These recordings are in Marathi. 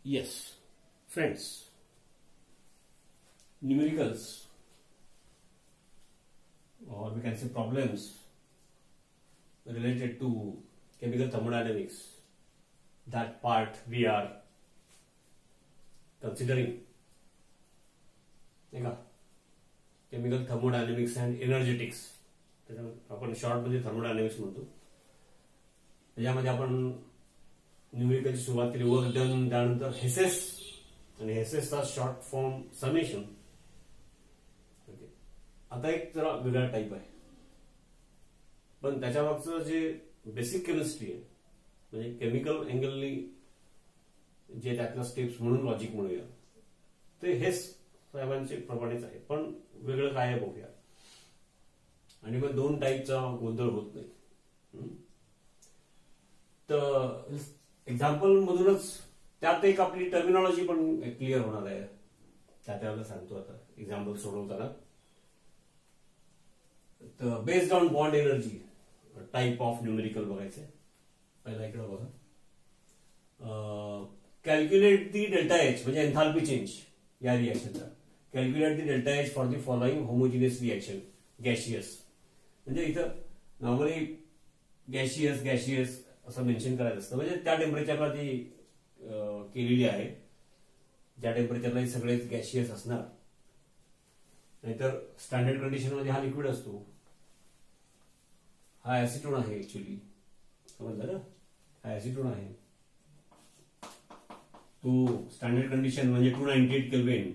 Yes, friends, numericals, or we can say problems related to chemical thermodynamics, that part we are considering. Chemical thermodynamics and energetics, आपण शॉर्ट मध्ये थर्मोडायनामिक्स म्हणतो. त्याच्यामध्ये आपण न्यूमेरिकलची सुरुवात केली, वर्क डन, त्यानंतर हेसेस आणि हेसेसचा शॉर्ट फॉर्म समेशन. ओके, आता एक जरा वेगळा टाईप आहे, पण त्याच्यामागचं जे बेसिक केमिस्ट्री आहे, म्हणजे केमिकल अँगलनी जे त्यातल्या स्टेप्स म्हणून लॉजिक म्हणूया, ते हेस साहेबांचे प्रमाणेच आहे, पण वेगळं काय आहे बघूया. आणि मग दोन टाईपचा गोंधळ होत नाही. तर एक्झाम्पल मधूनच त्यात एक आपली टर्मिनॉलॉजी पण क्लिअर होणार आहे, त्याला सांगतो आता एक्झाम्पल सोडवताना. तर based on bond energy type of numerical बघायचे. पहिला इकडे बघा, कॅल्क्युलेट दी डेल्टा एच म्हणजे एन्थाल्पी चेंज या रिएक्शनचा. Calculate the delta H for the following homogeneous reaction gaseous. म्हणजे इथं नॉर्मली गॅशियस असं मेन्शन करायचं असतं, म्हणजे त्या टेम्परेचरला ती केलेली आहे, ज्या टेम्परेचरला सगळेच गॅशियस असणार. नाहीतर स्टँडर्ड कंडिशन मध्ये हा लिक्विड असतो, हा ऍसिटोन आहे ऍक्च्युली, समजलं ना, हा ऍसिटोन आहे. तो स्टँडर्ड कंडिशन म्हणजे 298 केल्विन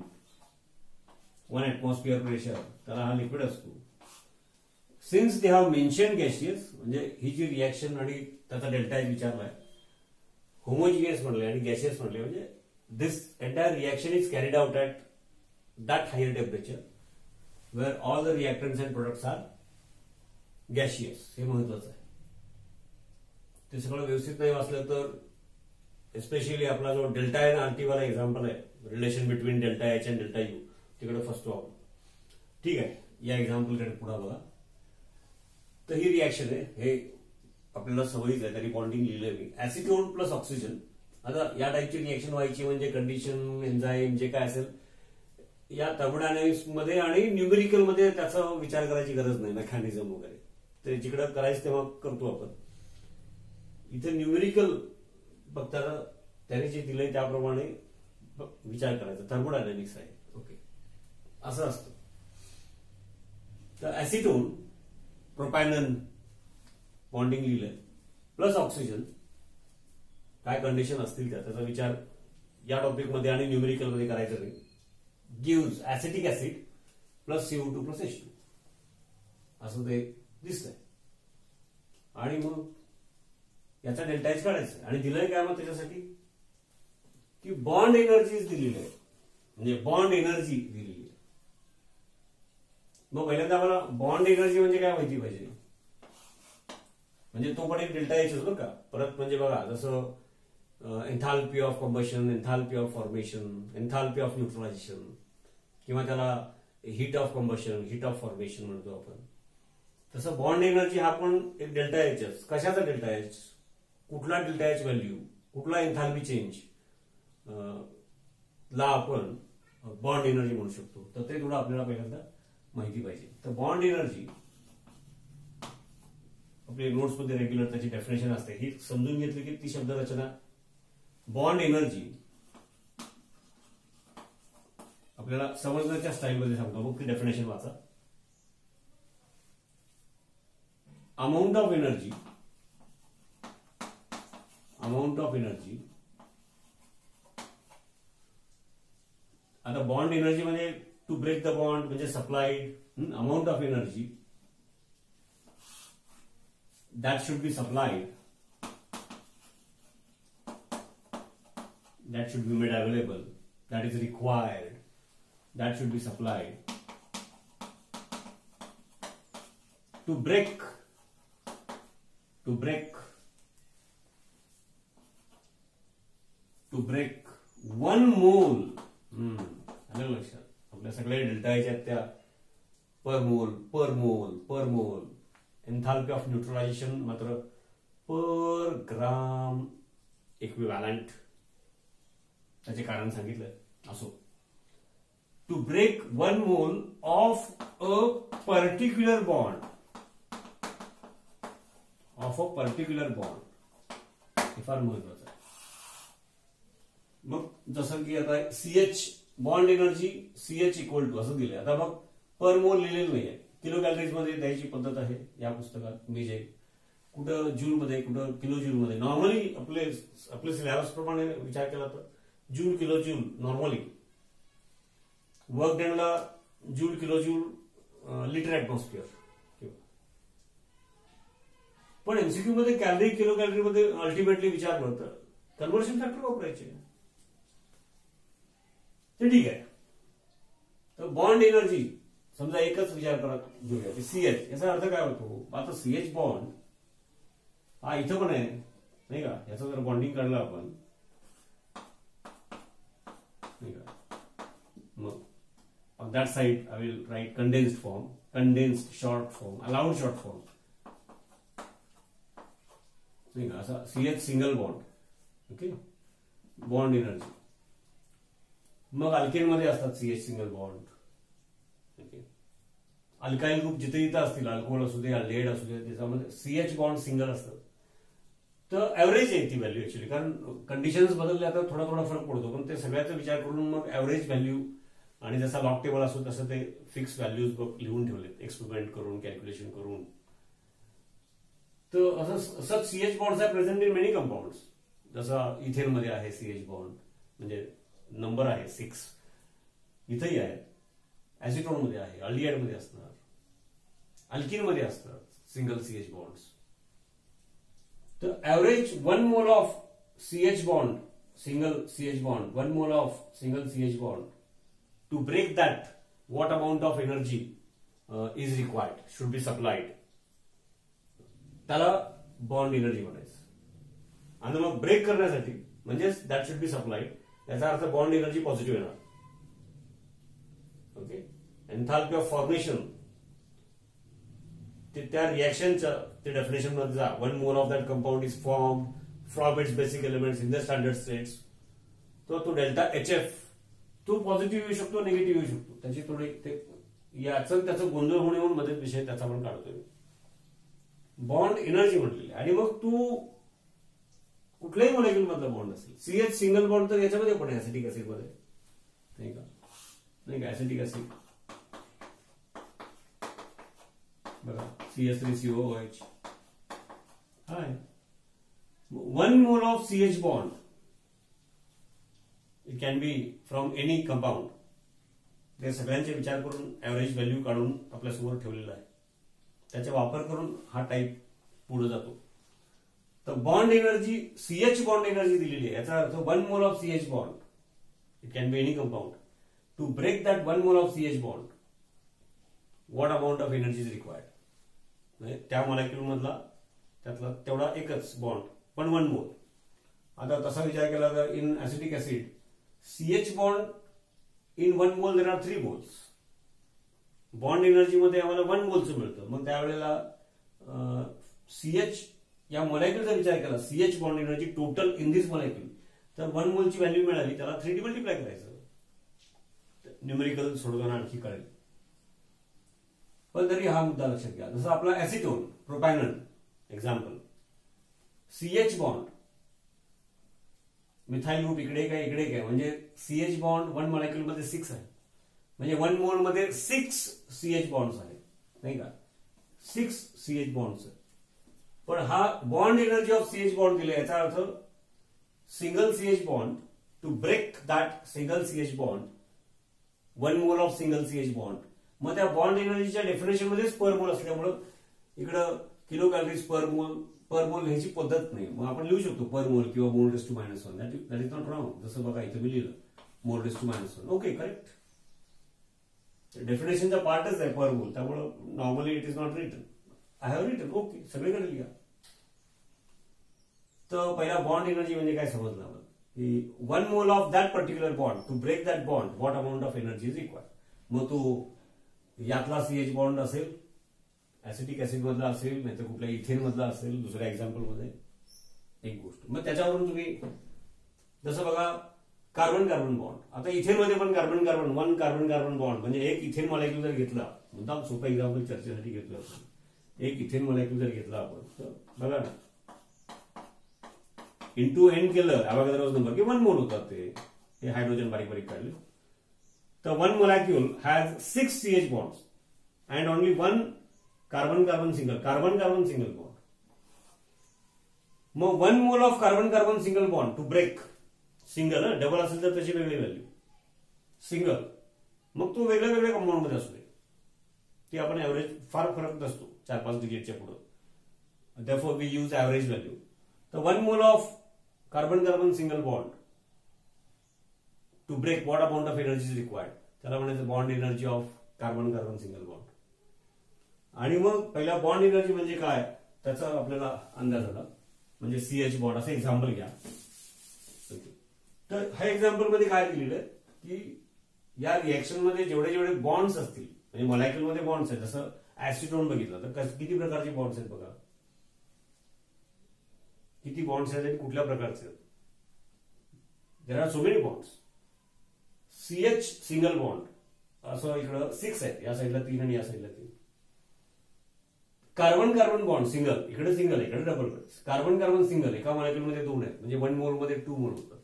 1 atmosphere प्रेशर, त्याला हा लिक्विड असतो. Since they have mention gaseous, म्हणजे ही जी रिएक्शन आणि त्याचा डेल्टा एच विचारलाय, होमोजिनियस म्हणले आणि गॅशियस म्हणले, म्हणजे this entire reaction is carried out at that higher temperature where all the reactants and products are gaseous. हे महत्वाचं आहे. ते सगळं व्यवस्थित नाही वाचलं तर, एस्पेशली आपला जो डेल्टा एन आरटी वाला एक्झाम्पल आहे, relation between delta H and delta U, तिकडे फसतो आपण. ठीक आहे, या एक्झाम्पलकडे पुढे बघा. तर ही रिएक्शन आहे, हे आपल्याला सवयीच आहे, तरी बॉन्डिंग लिहिलंय मी. ऍसिटोन प्लस ऑक्सिजन. आता या टाईपची रिएक्शन व्हायची म्हणजे कंडिशन, एन्झाईम जे काय असेल, या थर्मोडायनामिक्स मध्ये आणि न्यूमेरिकल मध्ये त्याचा विचार करायची गरज नाही, मेकॅनिझम वगैरे ते जिकडे करायचं तेव्हा करतो आपण. इथे न्यूमेरिकल फक्त त्याने जे दिलंय त्याप्रमाणे विचार करायचा. थर्मोडायनामिक्स आहे. ओके, असं असतं. तर ऍसिटोन प्रोपॅनन बॉन्डिंग लिहिलंय, प्लस ऑक्सिजन, काय कंडिशन असतील त्याचा विचार या टॉपिकमध्ये आणि न्यूमेरिकल मध्ये करायचा नाही. Gives acetic acid plus CO2 plus H2 असं ते दिसतंय. आणि मग याचा डेल्टा एच काढायचं आणि दिलंय काय मग त्याच्यासाठी की बॉन्ड एनर्जी दिलेली आहे, म्हणजे बॉन्ड एनर्जी दिलेली आहे. मग पहिल्यांदा आम्हाला बॉन्ड एनर्जी म्हणजे काय माहिती पाहिजे, म्हणजे तो पण एक डेल्टा एच बरं का. परत म्हणजे बघा, जसं enthalpy of combustion, enthalpy of formation, enthalpy of neutralisation, किंवा त्याला heat of combustion, heat of formation म्हणतो आपण. तसं बॉन्ड एनर्जी हा पण एक डेल्टा एच. कशाचा डेल्टा एच, कुठला डेल्टा एच व्हॅल्यू, कुठला एन्थाल्पी चेंज ला आपण बॉन्ड एनर्जी म्हणू शकतो. तर ते थोडं आपल्याला पहिल्यांदा माहिती पाहिजे. तर बॉन्ड एनर्जी आपल्या नोट्समध्ये रेग्युलर त्याची डेफिनेशन असते, ही समजून घेतली की ती शब्दरचना. बॉन्ड एनर्जी आपल्याला समजण्याच्या स्टाईलमध्ये सांगतो, मग ती डेफिनेशन वाचा. अमाऊंट ऑफ एनर्जी, आता बॉन्ड एनर्जी म्हणजे टू ब्रेक द बॉन्ड म्हणजे supplied. Amount of energy that should be supplied, that should be made available, that is required, that should be supplied to break 1 mole. आलं लक्षात, आपल्या सगळ्या डेल्टा एच आहेत त्या पर मोल. एन्थाल्पी ऑफ न्यूट्रलायझेशन मात्र पर ग्राम इक्विव्हॅलंट. त्याचे कारण सांगितलं असो. To break 1 mole of a particular bond, हे फार महत्वाचं आहे. मग जसं की आता CH bond energy CH equal to असं दिलंय. आता मग पर मोल लिहिलेलं नाहीये, किलो कॅलरीज मध्ये द्यायची पद्धत आहे या पुस्तकात. मी जे कुठं जूल मध्ये कुठं किलो जूल मध्ये, नॉर्मली आपले सिलेबस प्रमाणे विचार केला तर joule kilo joule normally, work डनला joule kilo joule litre atmosphere. पण एमसीक्यू मध्ये कॅलरी किलो कॅलरी मध्ये अल्टिमेटली विचारलं तर कन्व्हर्शन फॅक्टर वापरायचे, ते ठीक आहे. तर बॉन्ड एनर्जी समजा एकच विचार करत घेऊया की CH, याचा अर्थ काय होतो. आता CH बॉन्ड हा इथं पण आहे नाही का, याचं जर बॉन्डिंग काढलं आपण नाही का, मग on that side I will write condensed short form, allowed short form नाही का, असा CH single bond. Okay, bond energy. मग अल्केन मध्ये असतात CH single bond. Okay, alkyl group जिथे जिथे असतील, अल्कोहोल असू दे लेड असू दे, त्याच्यामध्ये CH बॉन्ड सिंगल असतात. तर ऍव्हरेज आहे ती व्हॅल्यू ऍक्च्युली, कारण कंडिशन्स बदलले आता थोडा थोडा फरक पडतो, पण ते सगळ्याचा विचार करून मग ऍव्हरेज व्हॅल्यू आणि जसा लॉग टेबल असतो तसं ते फिक्स व्हॅल्यूज लिहून ठेवले एक्सपेरिमेंट करून, कॅल्क्युलेशन करून. तर असं CH bonds are present in many compounds. जसा इथेन मध्ये आहे CH बॉन्ड, म्हणजे नंबर आहे 6. इथंही आहे, ऍसिटोन मध्ये आहे, अल्डिहाइड मध्ये असणार, अल्किन मध्ये असतात सिंगल CH बॉन्ड्स. तर average 1 mole of CH bond, single CH bond, 1 mole of single CH bond, to break that what amount of energy is required, should be supplied, त्याला बॉन्ड एनर्जी म्हणायचं. आणि मग ब्रेक करण्यासाठी म्हणजेच दॅट शुड बी सप्लाइड, याचा अर्थ बॉन्ड एनर्जी पॉझिटिव्ह येणार. ओके, एन्थाल्पी ऑफ फॉर्मेशन, त्या रिएक्शनच्या ते डेफिनेशन मध्ये जा. 1 mole of that compound is form from its basic elements in the standard states. तो डेल्टा HF तो पॉझिटिव्ह येऊ शकतो, निगेटिव्ह येऊ शकतो. त्याची थोडी याचं त्याचं गोंधळ होणे म्हणून मध्ये विषय त्याचा आपण काढतोय. बॉन्ड एनर्जी म्हटलेली. आणि मग तू कुठल्याही मॉलिक्यूल मधला बॉन्ड असेल, CH सिंगल बॉन्ड तर याच्यामध्ये पण आहे ऍसिटिक ऍसिड मध्ये नाही का, नाही का, ऍसिटिक ऍसिड बघा, CH3COOH high. 1 mole of CH bond, it can B from any compound. ते सगळ्यांचे विचार करून ऍव्हरेज व्हॅल्यू काढून आपल्यासमोर ठेवलेला आहे. त्याचा वापर करून हा टाईप पुढे जातो. तर bond energy CH bond energy दिलेली आहे, याचा अर्थ 1 mole of CH bond, it can be any compound. To break that 1 mole of CH bond, what amount of energy is required. त्या मॉलिक्यूल मधला त्यातला तेवढा एकच बॉन्ड, पण 1 मोल. आता तसा विचार केला तर in acetic acid CH bond in 1 mole there R 3 moles. Bond energy मध्ये आम्हाला 1 मोलचं मिळतं. मग त्यावेळेला CH या मॉलिक्यूलचा विचार केला, CH bond energy total in this molecule, तर 1 मोलची व्हॅल्यू मिळाली, त्याला 3D मल्टिप्लाय करायचं. न्यूमेरिकल सोडवताना आणखी कळेल. पण तरी हा मुद्दा लक्षात घ्या. जसं आपला acetone, propanol example, CH bond, methyl group इकडे काय इकडे काय, म्हणजे CH बॉन्ड 1 मॉलिक्यूल मध्ये 6 आहे, म्हणजे 1 मोल मध्ये 6 CH बॉन्ड्स आहेत नाही का, 6 CH बॉन्ड्स. पण हा bond energy of CH bond दिले, याचा अर्थ single CH bond, to break that single CH bond, 1 mole of single CH bond. मग त्या बॉन्ड एनर्जीच्या डेफिनेशन मध्येच पर मोल असल्यामुळं इकडं किलो कॅलरीज पर मोल ह्याची पद्धत नाही. मग आपण लिहू शकतो पर मोल किंवा mole raise to -1, that is not wrong. जसं बघा इथं मी लिहिलं mole raise to -1. Okay, correct. डेफिनेशनचा पार्टच आहे पर मोल, त्यामुळे normally it is not written, I have written. Okay, सगळीकडे लिहा. तर पहिला बॉन्ड एनर्जी म्हणजे काय समजलं आपण, की 1 mole of that particular bond, to break that bond, what amount of energy is required. मग तो यातला CH बॉन्ड असेल, ऍसिटिक ऍसिड मधला असेल, नाही तर कुठल्या इथेन मधला असेल, दुसऱ्या एक्झाम्पल मध्ये एक गोष्ट. मग त्याच्यावरून तुम्ही जसं बघा कार्बन कार्बन बॉन्ड. आता इथेनमध्ये पण carbon carbon one carbon carbon bond म्हणजे एक इथेन मॉलिक्यूल जर घेतला, मुद्दाम सोपा एक्झाम्पल चर्चेसाठी घेतलं आपण, एक इथेन मॉलिक्यूल जर घेतला आपण तर बघा ना, इंटू एन केलं अवोगाद्रोज नंबर की 1 मोल होतात ते हायड्रोजन बारीक बारीक काढले. तर 1 molecule has 6 CH bonds and only 1 carbon carbon single bond. मग 1 mole of carbon carbon single bond to break, single double असेल तर त्याची वेगळी व्हॅल्यू, सिंगल मग तो वेगळ्या वेगळ्या कंपाऊंड मध्ये असू दे, ती आपण ऍव्हरेज फार फरक नसतो 4-5 डिजिटच्या पुढे, therefore we use average value. तर 1 mole of carbon carbon single bond to break what amount of energy is required, त्याला म्हणायचं bond energy of carbon carbon single bond. आणि मग पहिला बॉन्ड एनर्जी म्हणजे काय त्याचा आपल्याला अंदाज आला, म्हणजे CH बॉन्ड. असं एक्झाम्पल घ्या. तर ह्या एक्झाम्पल मध्ये काय दिलेलं आहे की या रिएक्शन मध्ये जेवढे जेवढे बॉन्ड्स असतील, म्हणजे मॉलिक्यूल मध्ये बॉन्ड्स आहेत, जसं ऍसिटोन बघितलं तर किती प्रकारचे बॉन्ड्स आहेत बघा, किती बॉन्ड्स आहेत आणि कुठल्या प्रकारचे आहेत. There are so many bonds. CH single bond असं इकडं 6 आहेत, या साईडला 3 आणि या साईडला 3. कार्बन कार्बन बॉन्ड सिंगल, इकडे सिंगल इकडे डबल. कार्बन कार्बन सिंगल एका मॉलिक्यूल मध्ये 2 आहेत, म्हणजे 1 मोल मध्ये 2 मोल होतं.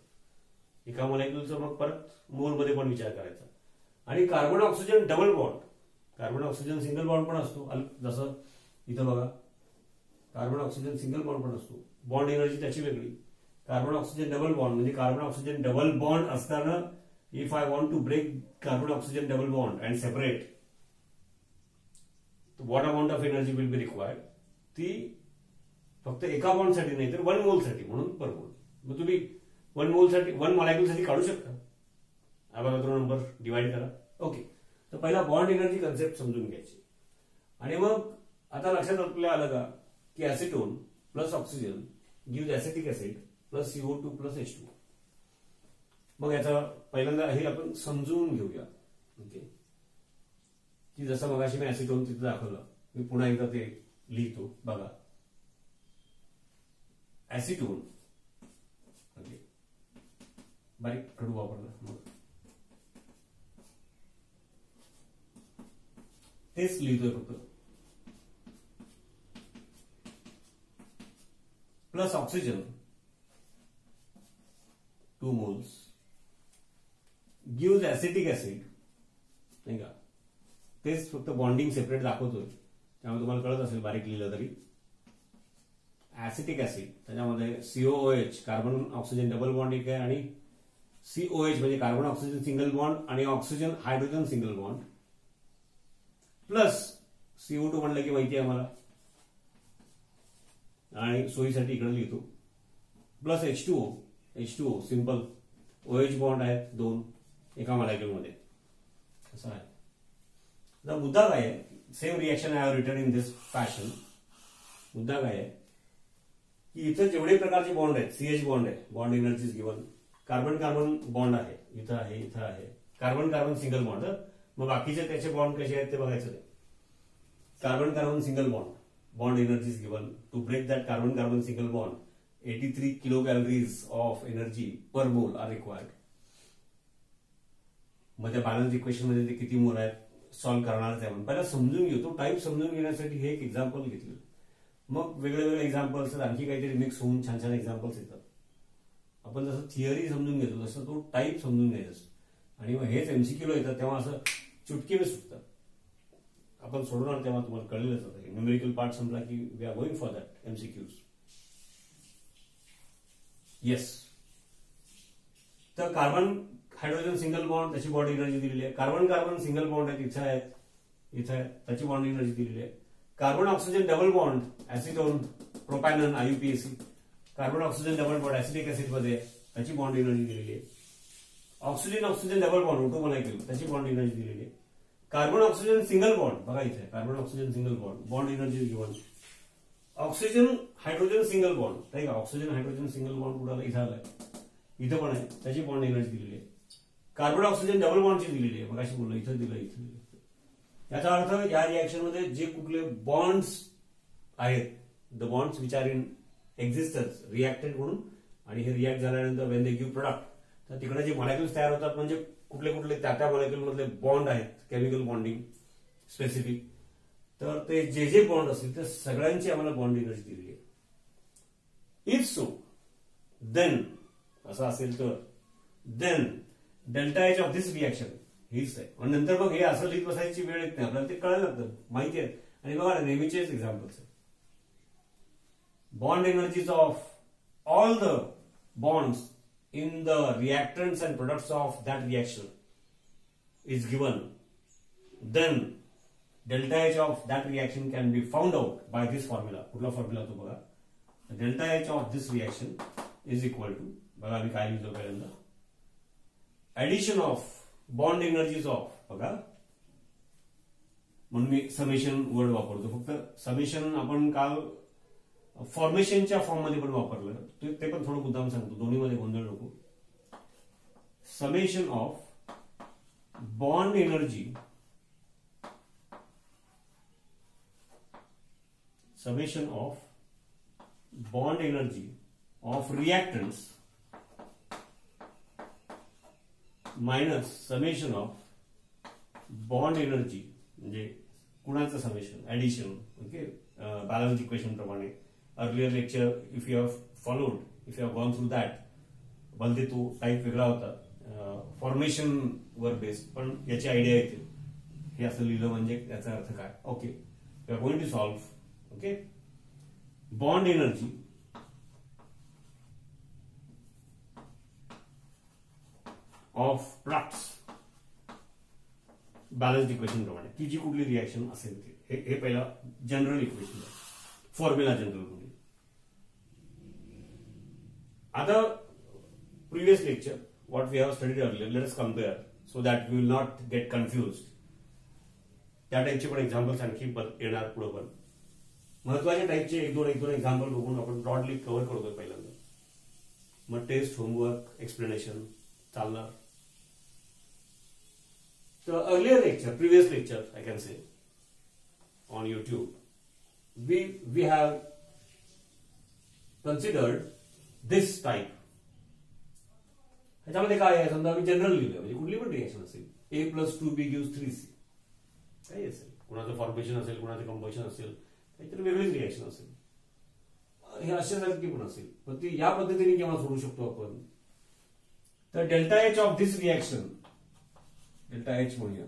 एका मॉलिक्यूलचं मग परत मोल मध्ये पण विचार करायचा. आणि carbon oxygen double bond, carbon oxygen single bond पण असतो, जसं इथं बघा कार्बन ऑक्सिजन सिंगल बॉन्ड पण असतो, बॉन्ड एनर्जी त्याची वेगळी. कार्बन ऑक्सिजन डबल बॉन्ड म्हणजे कार्बन ऑक्सिजन डबल बॉन्ड असताना if I want to break carbon oxygen double bond and separate, what amount of energy will be required, ती फक्त एका बॉन्ड साठी नाही तर 1 मोल साठी म्हणून पर मोल. मग तुम्ही 1 मोल साठी 1 मॉलिक्यूल साठी काढू शकता, अवोगाद्रो नंबर डिवाइड करा. ओके. तर पहिला बॉन्ड एनर्जी कन्सेप्ट समजून घ्यायची. आणि मग आता लक्षात आपल्याला आलं का की acetone plus oxygen gives acetic acid plus CO2 plus H2. मग याचा पहिल्यांदा हे आपण समजून घेऊया. ओके. की जसं मगाशी मी ऍसिटोन तिथे दाखवलं, मी पुन्हा एकदा ते लिहितो बघा. ऍसिटोन, ओके, बारीक खडू वापरला मग तेच लिहितोय फक्त. Plus oxygen 2 moles gives acetic acid, नाही का, तेच फक्त बॉन्डिंग सेपरेट दाखवतोय, त्यामुळे तुम्हाला कळत असेल बारीक लिहिलं तरी. ऍसिटिक ऍसिड त्याच्यामध्ये COOH carbon oxygen double bond एक आहे, आणि COH म्हणजे कार्बन ऑक्सिजन सिंगल बॉन्ड आणि oxygen hydrogen single bond, plus CO2 म्हणलं की माहिती आहे मला, आणि सोयीसाठी इकडे लिहितो plus H2O simple OH bond आहेत 2 एका मॉलिक्यूल मध्ये, असं आहे. आता मुद्दा काय आहे, same reaction I have written in this fashion. मुद्दा काय आहे की इथं जेवढे प्रकारचे बॉन्ड आहेत, CH बॉन्ड आहे, bond energy given, carbon carbon bond आहे, इथं आहे, इथं आहे, कार्बन कार्बन सिंगल बॉन्ड. मग बाकीचे त्याचे बॉन्ड कसे आहेत ते बघायचं नाही. Carbon carbon single bond, bond energy is given. To break that carbon carbon single bond, 83 kilocalories of energy per mole are required. मग त्या बॅलन्स इक्वेशन मध्ये ते किती मोल आहेत सॉल्व्ह करणार आहे. पहिला समजून घेऊ, तो टाईप समजून घेण्यासाठी हे एक एक्झाम्पल घेतलं. मग वेगळे वेगळे एक्झाम्पल्स आणखी काहीतरी मिक्स होऊन छान छान एक्झाम्पल्स येतात. आपण जसं थिअरी समजून घेतो तसं तो टाईप समजून घ्यायचा. आणि मग हेच MCQ ला येतात तेव्हा असं चुटके में सुटतात. आपण सोडवणार तेव्हा तुम्हाला कळलेलंच होतं. न्यूमेरिकल पार्ट संपला की we are going for that MCQs. Yes. तर कार्बन हायड्रोजन सिंगल बॉन्ड त्याची बॉन्ड एनर्जी दिलेली आहे. कार्बन कार्बन सिंगल बॉन्ड आहेत, इथे आहेत, इथे आहेत, त्याची बॉन्ड एनर्जी दिलेली आहे. Carbon oxygen double bond acetone propanone IUPAC, carbon oxygen double bond acetic acid मध्ये त्याची बॉन्ड एनर्जी दिलेली आहे. Oxygen oxygen double bond O2 molecule त्याची बॉन्ड एनर्जी दिलेली आहे. कार्बन ऑक्सिजन सिंगल बॉन्ड बघा इथे, carbon oxygen single bond energy given. Oxygen hydrogen single bond, नाही का, ऑक्सिजन हायड्रोजन सिंगल बॉन्ड कुठला इथं आलाय, इथं पण आहे, त्याची बॉन्ड एनर्जी दिलेली आहे. कार्बन ऑक्सिजन डबल बॉन्डची दिलेली आहे, मग अशी बोललो इथं दिलं, इथं दिलं. याचा अर्थ या रिएक्शन मध्ये जे कुठले बॉन्ड्स आहेत, the bonds which are in existence reacted म्हणून, आणि हे रिएक्ट झाल्यानंतर वेन दे गिव्ह प्रोडक्ट तर तिकडे जे मॉलिक्युल्स तयार होतात म्हणजे कुठले कुठले त्या मॉलिक्युल मधले बॉन्ड आहेत, केमिकल बॉन्डिंग स्पेसिफिक, तर ते जे बॉन्ड असतील ते सगळ्यांची आम्हाला बॉन्ड एनर्जी दिली आहे. इफ सो देन असं असेल तर then delta H of this reaction हीच आहे. आणि नंतर मग हे असं लिहित बसायची वेळ येत नाही, आपल्याला ते कळायला लागतं, माहिती आहे. आणि बघा नेहमीचेच एक्झाम्पल्स आहे. Bond energies of all the bonds in the reactants and products of that reaction is given, then delta H of that reaction can be found out by this formula. कुठला फॉर्म्युला तो बघा. delta H of this reaction is equal to, बघा आम्ही काय लिहितो पहिल्यांदा, addition of bond energies of, बघा म्हणून मी समेशन वर्ड वापरतो. फक्त समेशन आपण काल फॉर्मेशनच्या फॉर्म मध्ये पण वापरलं, ते पण थोडं मुद्दाम सांगतो, दोन्ही मध्ये गोंधळ नको. Summation of bond energy, summation of bond energy of reactants minus summation of bond energy, म्हणजे कुणाचं summation, addition. Okay, balance equation प्रमाणे earlier lecture if you have followed, if you have gone through that, भलते तो टाईप वेगळा होता, फॉर्मेशन वर बेस्ड, पण याची आयडिया येते. हे असं लिहिलं म्हणजे याचा अर्थ काय. Okay, we are going to solve. Okay, bond energy of products balanced equation प्रमाणे, ती जी कुठली रिएक्शन असेल ते, हे पहिला जनरल इक्वेशन, फॉर्म्युला जनरल मध्ये. Other previous lecture, what we have studied earlier, let us compare so that we will not get confused. त्या टाईपचे पण एक्झाम्पल्स आणखी येणार पुढे. पण महत्वाच्या टाईपचे एक दोन एक्झाम्पल बघून आपण ब्रॉडली कव्हर करतोय पहिल्यांदा, मग टेस्ट, होमवर्क, एक्सप्लेनेशन चालणार. तर earlier lecture, previous lecture I can say on YouTube, we have considered this type. ह्याच्यामध्ये काय आहे, समजा आम्ही जनरल लिहिलं, म्हणजे कुठली पण रिएक्शन असेल, A + 2B gives 3C, काही असेल, कुणाचं फॉर्मेशन असेल, कुणाचं कंपोजिशन असेल, काहीतरी वेगळीच रिएक्शन असेल, हे अशासारखी पण असेल, पण ती या पद्धतीने केव्हा सोडू शकतो आपण. तर delta H of this reaction, delta H म्हणूया,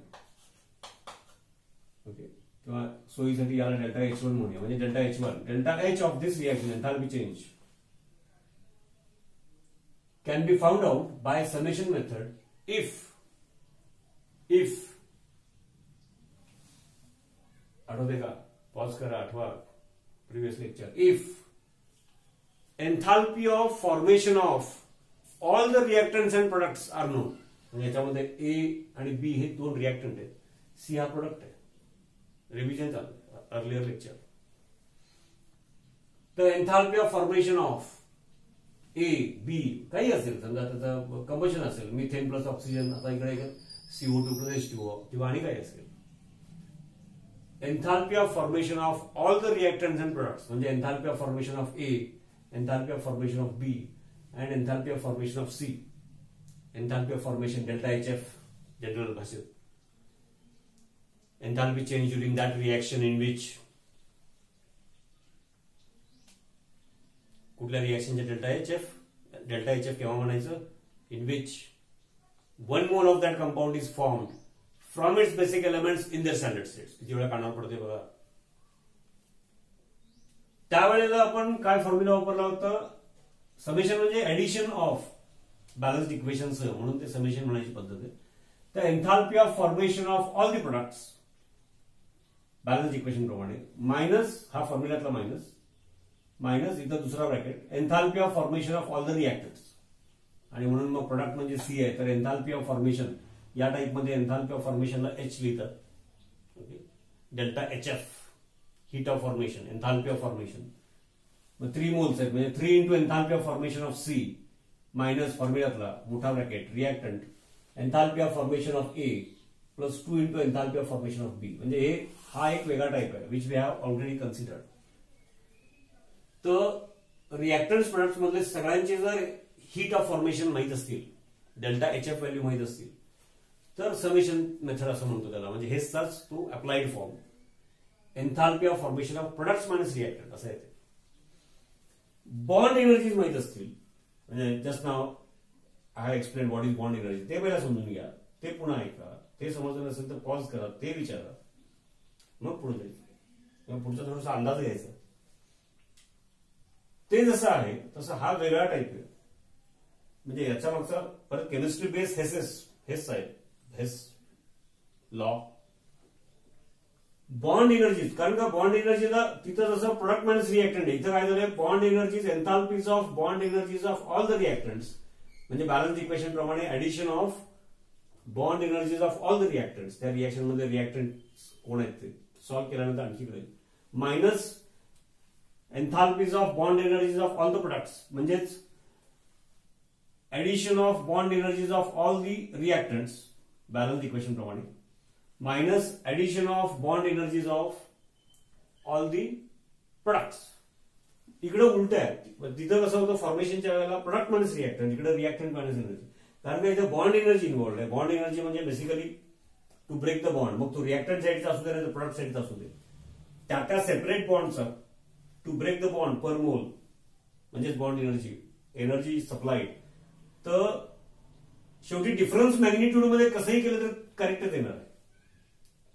ओके, किंवा सोयीसाठी याला डेल्टा H1 म्हणूया, म्हणजे delta H1, delta H of this reaction enthalpy change can be found out by summation method if आठवते का, पॉज करा, आठवा previous lecture. If enthalpy of formation of all the reactants and products are known, म्हणजे याच्यामध्ये A आणि B हे दोन रिएक्टंट आहेत, C हा प्रोडक्ट आहे. रिव्हिजन चालू अर्लियर लेक्चर. तर enthalpy of formation of A, B काही असेल, समजा त्याचं कंबशन असेल, मिथेन प्लस ऑक्सिजन, आता इकडे CO2 प्लस H2O किंवा आणि काही असेल. Enthalpy of formation of all the reactants and products, म्हणजे enthalpy of formation of A, enthalpy of formation of B and enthalpy of formation of C. Enthalpy of formation delta HF general भाषेत. Enthalpy change during that reaction in which, कुठल्या रिएक्शनचे डेल्टा HF केव्हा म्हणायचं, in which 1 mole of that compound is formed from its basic elements in their standard states. किती वेळा कानावर पडते बघा. त्यावेळेला आपण काय फॉर्म्युला वापरला होता, समेशन म्हणजे ऍडिशन ऑफ बॅलन्स्ड इक्वेशन्स, म्हणून ते समेशन म्हणायची पद्धत आहे. तर enthalpy of formation of all the products balanced equation प्रमाणे, मायनस हा फॉर्म्युल्यातला मायनस इथं दुसरा bracket, enthalpy of formation of all the reactants, आणि म्हणून मग प्रोडक्ट म्हणजे C आहे, तर एंथैल्पी ऑफ फॉर्मेशन या टाइप मध्ये एंथैल्पी ऑफ फॉर्मेशनला H लिहितात. Okay, delta HF heat of formation, enthalpy of formation, मग 3 मोल्स आहेत, म्हणजे 3 into enthalpy of formation of C minus फॉर्म्युल्यातला मोठा bracket reactant, enthalpy of formation of A plus 2 into enthalpy of formation of B. म्हणजे हा एक वेगळा टाइप आहे, which we have already considered. तर रिएक्टंट्स प्रोडक्ट्स मधले सगळ्यांचे जर हीट ऑफ फॉर्मेशन माहित असतील, डेल्टा HF व्हॅल्यू माहित असतील तर समेशन मेथड असं म्हणतो त्याला, म्हणजे हेच तो applied form. Enthalpy of formation of products minus reactant असं येते. बॉन्ड एनर्जीज माहित असतील, म्हणजे just now I have explain what is bond energy, ते पहिला समजून घ्या, ते पुन्हा ऐका, ते समजलं नसेल तर पॉज करा, ते विचारा, मग पुढे जायचं, मग पुढचा थोडासा अंदाज घ्यायचा. ते जसं आहे तसं हा वेगळा टाईप आहे. म्हणजे याच्या मागचा परत केमिस्ट्री बेस हेच आहे, हेच लॉ. बॉन्ड एनर्जीज, कारण का बॉन्ड एनर्जीला तिथं जसं प्रोडक्ट मायनस रिएक्टंट आहे, इथं काय झालंय, bond energies enthalpies of bond energies of all the reactants, म्हणजे बॅलन्स इक्वेशन प्रमाणे addition of bond energies of all the reactants, त्या रिएक्शन मध्ये रिएक्टंट कोण आहेत ते सॉल्व्ह केल्यानंतर आणखी कळेल, minus enthalpies of bond energies of all the products, म्हणजेच addition of bond energies of all the reactants balance equation प्रमाणे, minus addition of bond energies of all the products. इकडे उलट आहे, तिथं कसं होतं फॉर्मेशनच्या वेळेला प्रोडक्ट मायनस रिएक्टंट, इकडे रिएक्टंट मायनस एनर्जी, कारण का इथे बॉन्ड एनर्जी इन्व्हॉल्ड आहे. बॉन्ड एनर्जी म्हणजे basically to break the bond, मग तो रिएक्टंट साईडचा असू दे नाही तर प्रोडक्ट साईडचा असू दे, त्या सेपरेट बॉन्डचा to break the bond per mole म्हणजेच बॉन्ड एनर्जी सप्लाइड. तर शेवटी डिफरन्स मॅग्निट्यूड मध्ये कसंही केलं तर करेक्टच येणार आहे.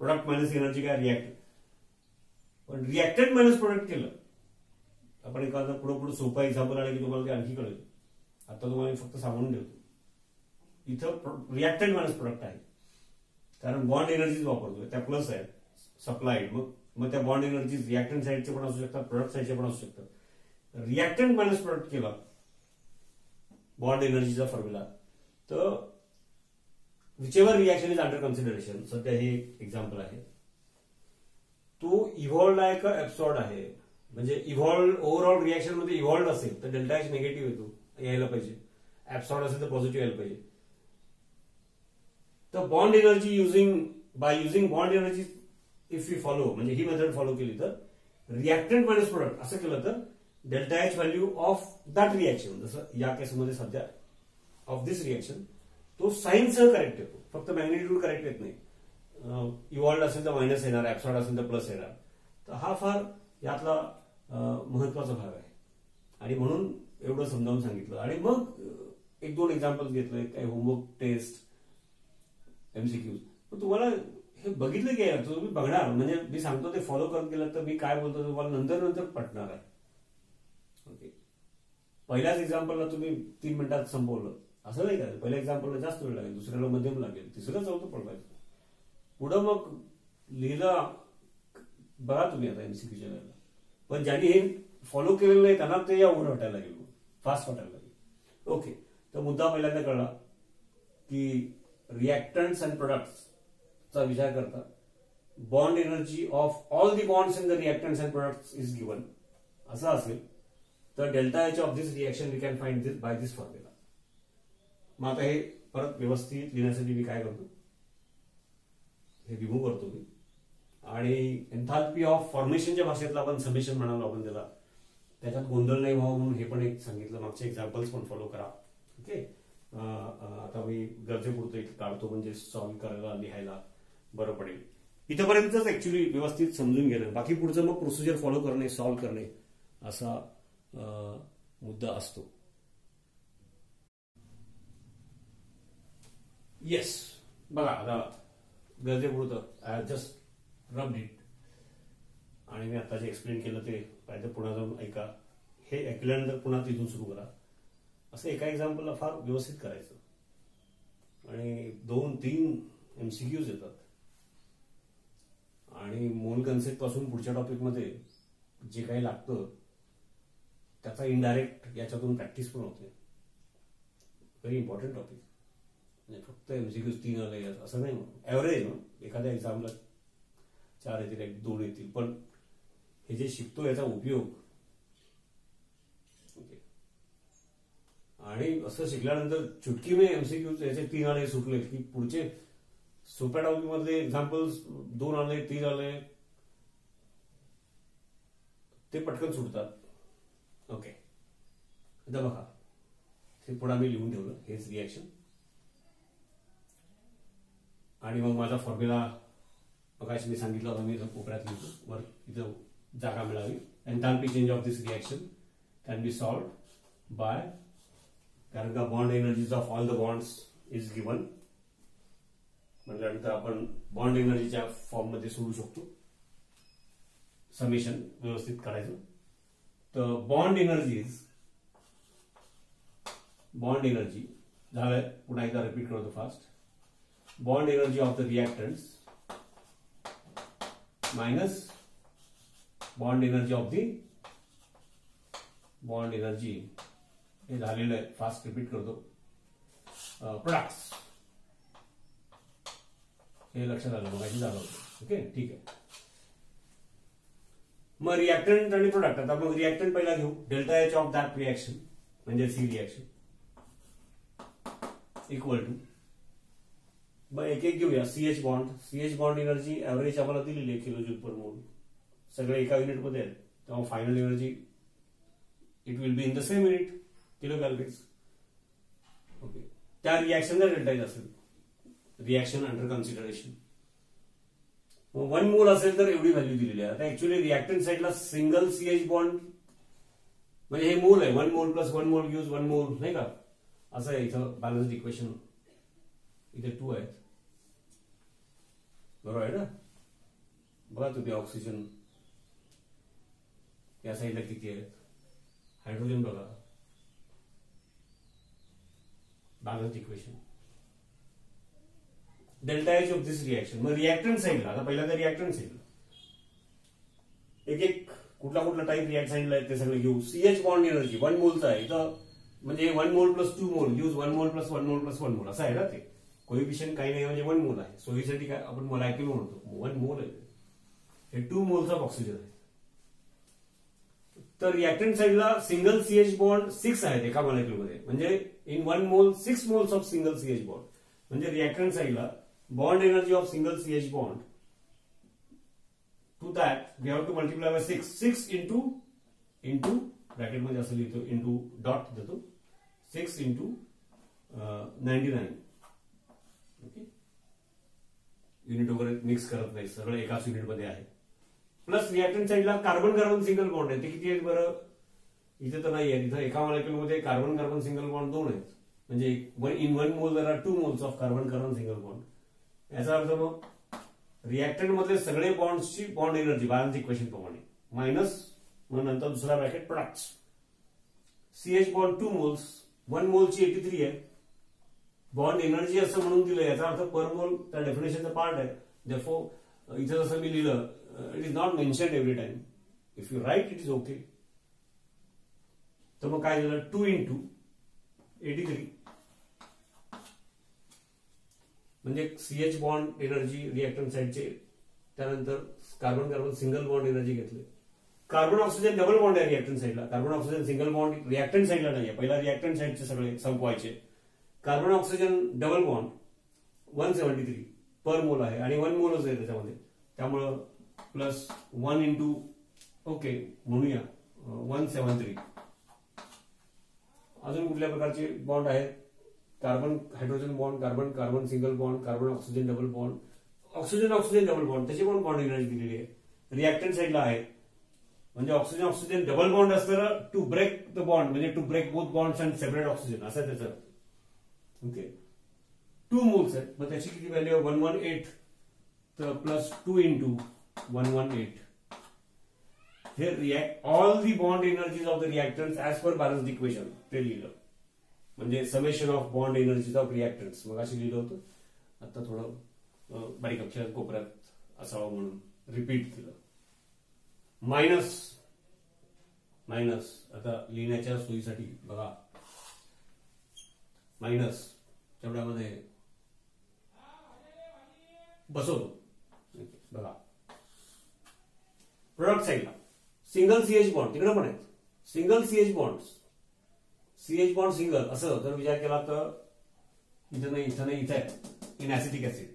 प्रोडक्ट मायनस एनर्जी काय रिएक्टंट, पण रिएक्टंट मायनस प्रोडक्ट केलं, आपण एखादा पुढे सोपा एक्झाम्पल आला की तुम्हाला ते आणखी कळेल. आता तुम्हाला फक्त सांगून ठेवतो, इथं रिएक्टंट मायनस प्रोडक्ट आहे, कारण बॉन्ड एनर्जीज वापरतोय, त्या प्लस आहे सप्लाइड, मग त्या बॉन्ड एनर्जीज रिएक्टंट साईडचे पण असू शकतात, प्रोडक्ट साईडचे पण असू शकतात. रिएक्टंट मायनस प्रोडक्ट केला बॉन्ड एनर्जीचा फॉर्म्युला, तर whichever reaction is under consideration, सध्या हे एक्झाम्पल आहे, तो इव्हॉल्ड आहे का ऍब्सॉर्ड आहे, म्हणजे इव्हॉल्ड ओव्हरऑल रिएक्शन मध्ये इव्हॉल्ड असेल तर डेल्टा एच निगेटिव्ह येतो, यायला पाहिजे, ऍब्सॉर्ड असेल तर पॉझिटिव्ह यायला पाहिजे. तर bond energy by using bond energy if you follow, म्हणजे ही मेथड फॉलो केली तर रिएक्टंट मायनस प्रोडक्ट असं केलं तर delta H value of that reaction, जसं या केसमध्ये सध्या ऑफ दिस रिएक्शन, तो साईनसह करेक्ट येतो, फक्त मॅग्निट्यूड करेक्ट येत नाही. इव्हॉल्ड असेल तर मायनस येणार, ऍब्सॉर्ड असेल तर प्लस येणार. तर हा फार यातला महत्वाचा भाग आहे, आणि म्हणून एवढं समजावून सांगितलं. आणि मग एक दोन एक्झाम्पल घेतले, काही होमवर्क टेस्ट MCQs. पण तुम्हाला हे बघितलं की तुम्ही बघणार, म्हणजे मी सांगतो ते फॉलो करत गेलं तर मी काय बोलतो तुम्हाला नंतर पटणार आहे. ओके, पहिल्याच एक्झाम्पलला तुम्ही 3 मिनिटात संपवलं असं नाही करायचं. पहिल्या एक्झाम्पलला जास्त वेळ लागेल, दुसऱ्याला मध्यम लागेल, तिसरं चौथं पडवायचं, पुढं मग लिहिलं बघा तुम्ही आता MCQच्या वेळेला. पण ज्यांनी हे फॉलो केलेलं नाही त्यांना ते अवघड वाटायला लागेल, फास्ट वाटायला लागेल. ओके, तर मुद्दा पहिल्यांदा कळला की रिएक्टंट्स अँड प्रोडक्ट्सचा विचार करता bond energy of all the bonds in the reactants and products is given असं असेल तर delta H of this reaction we can find this by this formula. मग आता हे परत व्यवस्थित लिहिण्यासाठी मी काय करतो, हे रिमूव्ह करतो मी, आणि एन्थाल्पी ऑफ फॉर्मेशनच्या भाषेतला आपण समेशन म्हणालो आपण त्याला, त्याच्यात गोंधळ नाही व्हावं म्हणून हे पण एक सांगितलं. मागचे एक्झाम्पल्स पण फॉलो करा. ओके, आता मी गरजेपुरतं इथे काढतो म्हणजे सॉल्व्ह करायला लिहायला बरं पडेल. इथपर्यंतच ऍक्च्युली व्यवस्थित समजून गेलं, बाकी पुढचं मग प्रोसिजर फॉलो करणे, सॉल्व्ह करणे असा मुद्दा असतो. येस, बघा आता गरजेपुरतं I have just rubbed it, आणि मी आता जे एक्सप्लेन केलं ते पाहिजे पुन्हा जाऊन ऐका. हे ऐकल्यानंतर पुन्हा तिथून सुरू करा. असं एका एक्झाम्पलला फार व्यवस्थित करायचं, आणि 2-3 MCQs येतात, आणि मोल कन्सेप्ट पासून पुढच्या टॉपिकमध्ये जे काही लागतं त्याचा इनडायरेक्ट याच्यातून प्रॅक्टिस पण होते. व्हेरी इम्पॉर्टंट टॉपिक, म्हणजे फक्त MCQs 3 आले असं नाही, ऍव्हरेज एखाद्या एक्झामला 4 येतील, 2 येतील, पण हे जे शिकतो याचा उपयोग. आणि असं शिकल्यानंतर चुटकी में MCQs याचे 3 आले सुटले की पुढचे सोप्या टॉपिक मधले एक्झाम्पल्स 2 आले, 3 आले, ते पटकन सुटतात. ओके, आता बघा हे पुढे मी लिहून ठेवलं, हेच रिएक्शन. आणि मग माझा फॉर्म्युला मगाशी मी सांगितलं होता, मी कोपऱ्यात लिहितो वर, इथं जागा मिळावी. Enthalpy change of this reaction can be solve by, कारण का bond energies of all the bonds is given म्हटल्यानंतर आपण बॉन्ड एनर्जीच्या फॉर्ममध्ये सोडू शकतो. समेशन व्यवस्थित करायचं. तर बॉन्ड एनर्जी झालंय, पुन्हा एकदा रिपीट करतो fast. Bond energy of the reactants minus bond energy of the bond energy, हे झालेलं आहे, फास्ट रिपीट करतो, प्रोडक्ट्स. हे लक्षात आलं, मग झालं होतं. ओके, ठीक आहे. मग रिएक्टंट आणि प्रोडक्ट. आता मग रिएक्टंट पहिला घेऊ. Delta H of that reaction म्हणजे सी रिएक्शन इक्वल टू, मग एक एक घेऊया. सीएच बॉन्ड एनर्जी ऍव्हरेज आम्हाला दिलेली आहे किलो जूल पर मोल, सगळे एका युनिटमध्ये आहेत, तेव्हा final energy it will be in the same unit, kilo calories. Okay, त्या रिएक्शनला डेल्टा एच असेल, रिएक्शन अंडर कन्सिडरेशन. 1 मोल असेल तर एवढी व्हॅल्यू दिलेली आहे. आता ऍक्च्युअली रिएक्टंट साईडला सिंगल सीएच बॉन्ड म्हणजे हे मोल आहे, 1 मोल प्लस 1 मोल यूज 1 मोल, नाही का, असं आहे. इथं बॅलन्स्ड इक्वेशन, इथे 2 आहेत, बरोबर आहे ना. बघा तुम्ही ऑक्सिजन या साईडला किती आहेत, हायड्रोजन बघा, balanced equation. Delta H of this reaction. मग रिएक्टंट साईडला, आता पहिला तर रिएक्टंट साईडला एक एक कुठला टाईप रिएक्ट साईडला आहे ते सगळे घेऊ. सीएच बॉन्ड एनर्जी 1 मोलचा आहे इथं, म्हणजे 1 मोल प्लस 2 मोल यूज 1 मोल प्लस 1 मोल प्लस 1 मोल असं आहे ना. ते कोएफिशियंट काही नाही, म्हणजे 1 मोल आहे. सोयीसाठी काय आपण मोलॅक्युल म्हणतो, 1 मोल आहे. हे 2 मोल्स ऑफ ऑक्सिजन आहे. तर रिएक्टंट साईडला सिंगल सीएच बॉन्ड 6 आहेत एका मॉलिक्युलमध्ये, म्हणजे in 1 mole 6 moles of single CH bond. म्हणजे रिएक्टंट साईडला bond energy of single CH bond, to that we have to multiply by 6 into bracket मध्ये असं लिहितो, into dot देतो, 6 into 99. ओके, युनिट वगैरे मिक्स करत नाही, सगळं एकाच युनिट मध्ये आहे. प्लस रिएक्टंट साईडला कार्बन सिंगल बॉन्ड आहे, ते किती आहेत बरं, इथे तर नाही आहे. इथं एका मॉलिक्युलमध्ये कार्बन सिंगल बॉन्ड 2 आहेत, म्हणजे in 1 mole there are 2 moles of carbon single bond. याचा अर्थ मग रिएक्टंट मधले सगळे बॉन्ड्सची बॉन्ड एनर्जी बॅलन्स इक्वेशन प्रमाणे मायनस, मग नंतर दुसरा ब्रॅकेट प्रोडक्ट्स. सीएच बॉन्ड 2 मोल्स, 1 मोलची 83 आहे. बॉन्ड एनर्जी असं म्हणून दिलं, याचा अर्थ पर मोल त्या डेफिनेशनचा पार्ट आहे. देअरफॉर इथं जसं मी लिहिलं, it is not mentioned every time. If you write it is okay. तर मग काय झालं, 2 into 83 म्हणजे सीएच बॉन्ड एनर्जी रिएक्टंट साईडचे. त्यानंतर कार्बन सिंगल बॉन्ड एनर्जी घेतले. कार्बन ऑक्सिजन डबल बॉन्ड आहे रिएक्टंट साईडला, carbon oxygen single bond reactant साईडला नाही आहे. पहिला रिएक्टंट साईडचे सगळे संपवायचे. कार्बन ऑक्सिजन डबल बॉन्ड 173 पर मोल आहे, आणि 1 मोलच आहे त्याच्यामध्ये, त्यामुळं प्लस 1 into ओके म्हणूया 173. अजून कुठल्या प्रकारचे बॉन्ड आहेत, carbon hydrogen bond, carbon single bond, carbon oxygen double bond, oxygen double bond, त्याची पण बॉन्ड एनर्जी दिलेली आहे रिएक्टंट साईडला आहे. म्हणजे ऑक्सिजन डबल बॉन्ड असतं टू ब्रेक द बॉन्ड, म्हणजे to break both bonds and separate oxygen असं त्याचं. ओके, 2 मोल्स आहेत, मग त्याची किती व्हॅल्यू आहे 118. तर प्लस 2 into 118. हे all the bond energies of the reactants as per balanced equation ते लिहिलं, म्हणजे summation of bond energies of reactants मग अशी लिहिलं होतं. आता थोडं बारीक अक्षरात कोपऱ्यात असावं म्हणून रिपीट केलं. मायनस आता लिहिण्याच्या सोयीसाठी बघा, मायनस तेवढ्यामध्ये बसवतो. बघा प्रोडक्ट साईडला सिंगल सीएच बॉन्ड तिकडे पण आहेत, सिंगल सीएच बॉन्ड सिंगल असं जर विचार केला तर इथं नाही इथं आहे. इन ऍसिटिक ऍसिड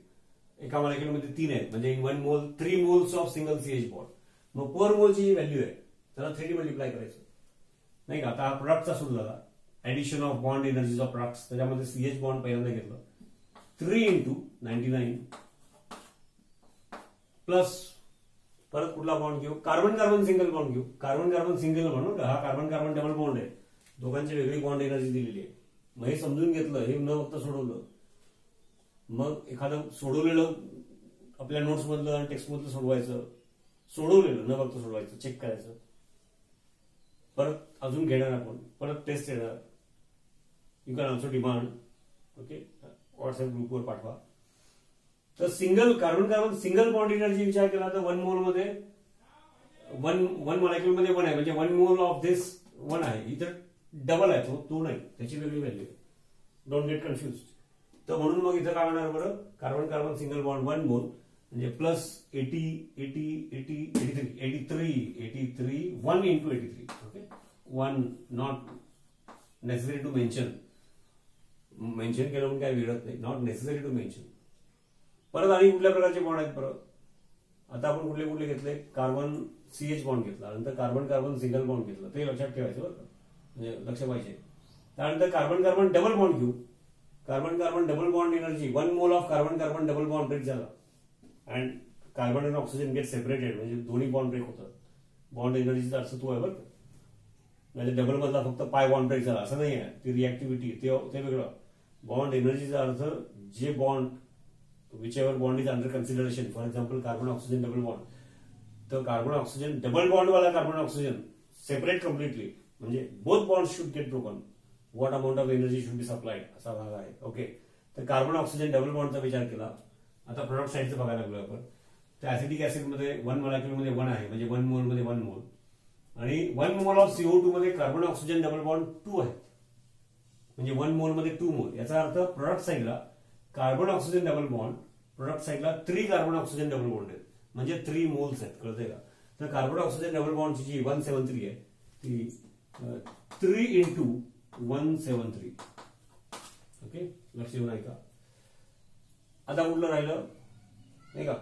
एका मॉलिक्युलमध्ये 3 आहेत, म्हणजे in 1 mole 3 moles of single CH bond. मग पर मोलची जी व्हॅल्यू आहे त्याला 3 मल्टिप्लाय करायचं नाही का. आता प्रोडक्टचा सुरू झाला, addition of bond energies of products, त्याच्यामध्ये सीएच बॉन्ड पहिल्यांदा घेतलं, 3 इंटू 99 प्लस परत कुठला बॉन्ड घेऊ, कार्बन कार्बन सिंगल बॉन्ड घेऊ. कार्बन कार्बन सिंगल बॉन्ड, हा कार्बन कार्बन डबल बॉन्ड आहे, दोघांची वेगळी बॉन्ड एनर्जी दिलेली आहे. मग हे समजून घेतलं, हे न फक्त सोडवलं. मग एखादं सोडवलेलं आपल्या नोट्स मधलं आणि टेक्स्ट मधलं सोडवायचं, सोडवलेलं न फक्त सोडवायचं, चेक करायचं. परत अजून घेणार आपण, परत टेस्ट येणार. You can also demand. Okay, WhatsApp ग्रुपवर पाठवा. तर single carbon carbon single bond energy विचार केला तर 1 मोल मध्ये वन मॉलिक्युल मध्ये 1 आहे, म्हणजे 1 मोल ऑफ दिस 1 आहे. इथं डबल आहे, तो नाही, त्याची वेगळी व्हॅल्यू आहे. Don't get confuse. तर म्हणून मग इथं काय होणार बरं, carbon carbon single bond 1 mole म्हणजे plus 83 1 into 83. Okay, 1 not necessary to mention केलं म्हणून काय बिघडत नाही, नॉट नेसेसरी टू मेन्शन. परत आणि कुठल्या प्रकारचे बॉन्ड आहेत परत, आता आपण कुठले कुठले घेतले, कार्बन CH बॉन्ड घेतला, नंतर कार्बन कार्बन सिंगल बॉन्ड घेतला, ते लक्षात ठेवायचं बरं, म्हणजे लक्ष पाहिजे. त्यानंतर कार्बन कार्बन डबल बॉन्ड घेऊ. Carbon carbon double bond energy 1 mole of carbon carbon double bond break झाला and carbon and oxygen get separated, म्हणजे दोन्ही बॉन्ड ब्रेक होतात. बॉन्ड एनर्जीचा अर्थ तो आहे बरं, म्हणजे डबल मधला फक्त पाय बॉन्ड ब्रेक झाला असं नाही आहे, ती रिॲक्टिव्हिटी ते वेगळं. बॉन्ड एनर्जीचा अर्थ जे bond whichever bond is under consideration, for example carbon oxygen double bond, तर कार्बन ऑक्सिजन डबल बॉन्ड वाला कार्बन ऑक्सिजन सेपरेट कम्प्लिटली, म्हणजे both bond should get broken, what amount of energy should be supplied, असा भाग आहे. ओके, तर कार्बन ऑक्सिजन डबल बॉन्डचा विचार केला. आता प्रोडक्ट साईडचं बघायला लागलो आपण. तर ऍसिटिक ऍसिडमध्ये 1 मॉलिक्युल मध्ये 1 आहे, म्हणजे 1 मोल मध्ये 1 मोल, आणि 1 मोल ऑफ CO2 मध्ये कार्बन ऑक्सिजन डबल बॉन्ड 2 आहे, म्हणजे 1 मोल मध्ये 2 मोल. याचा अर्थ प्रोडक्ट साईडला carbon oxygen double bond, product साईडला 3 कार्बन ऑक्सिजन डबल बॉन्ड आहेत, म्हणजे 3 मोल्स आहेत, कळतंय का. तर कार्बन ऑक्सिजन डबल बॉन्डची जी 173 आहे ती 3 इंटू 173. ओके, लक्ष देऊन ऐका. आता कुठलं राहिलं नाही का,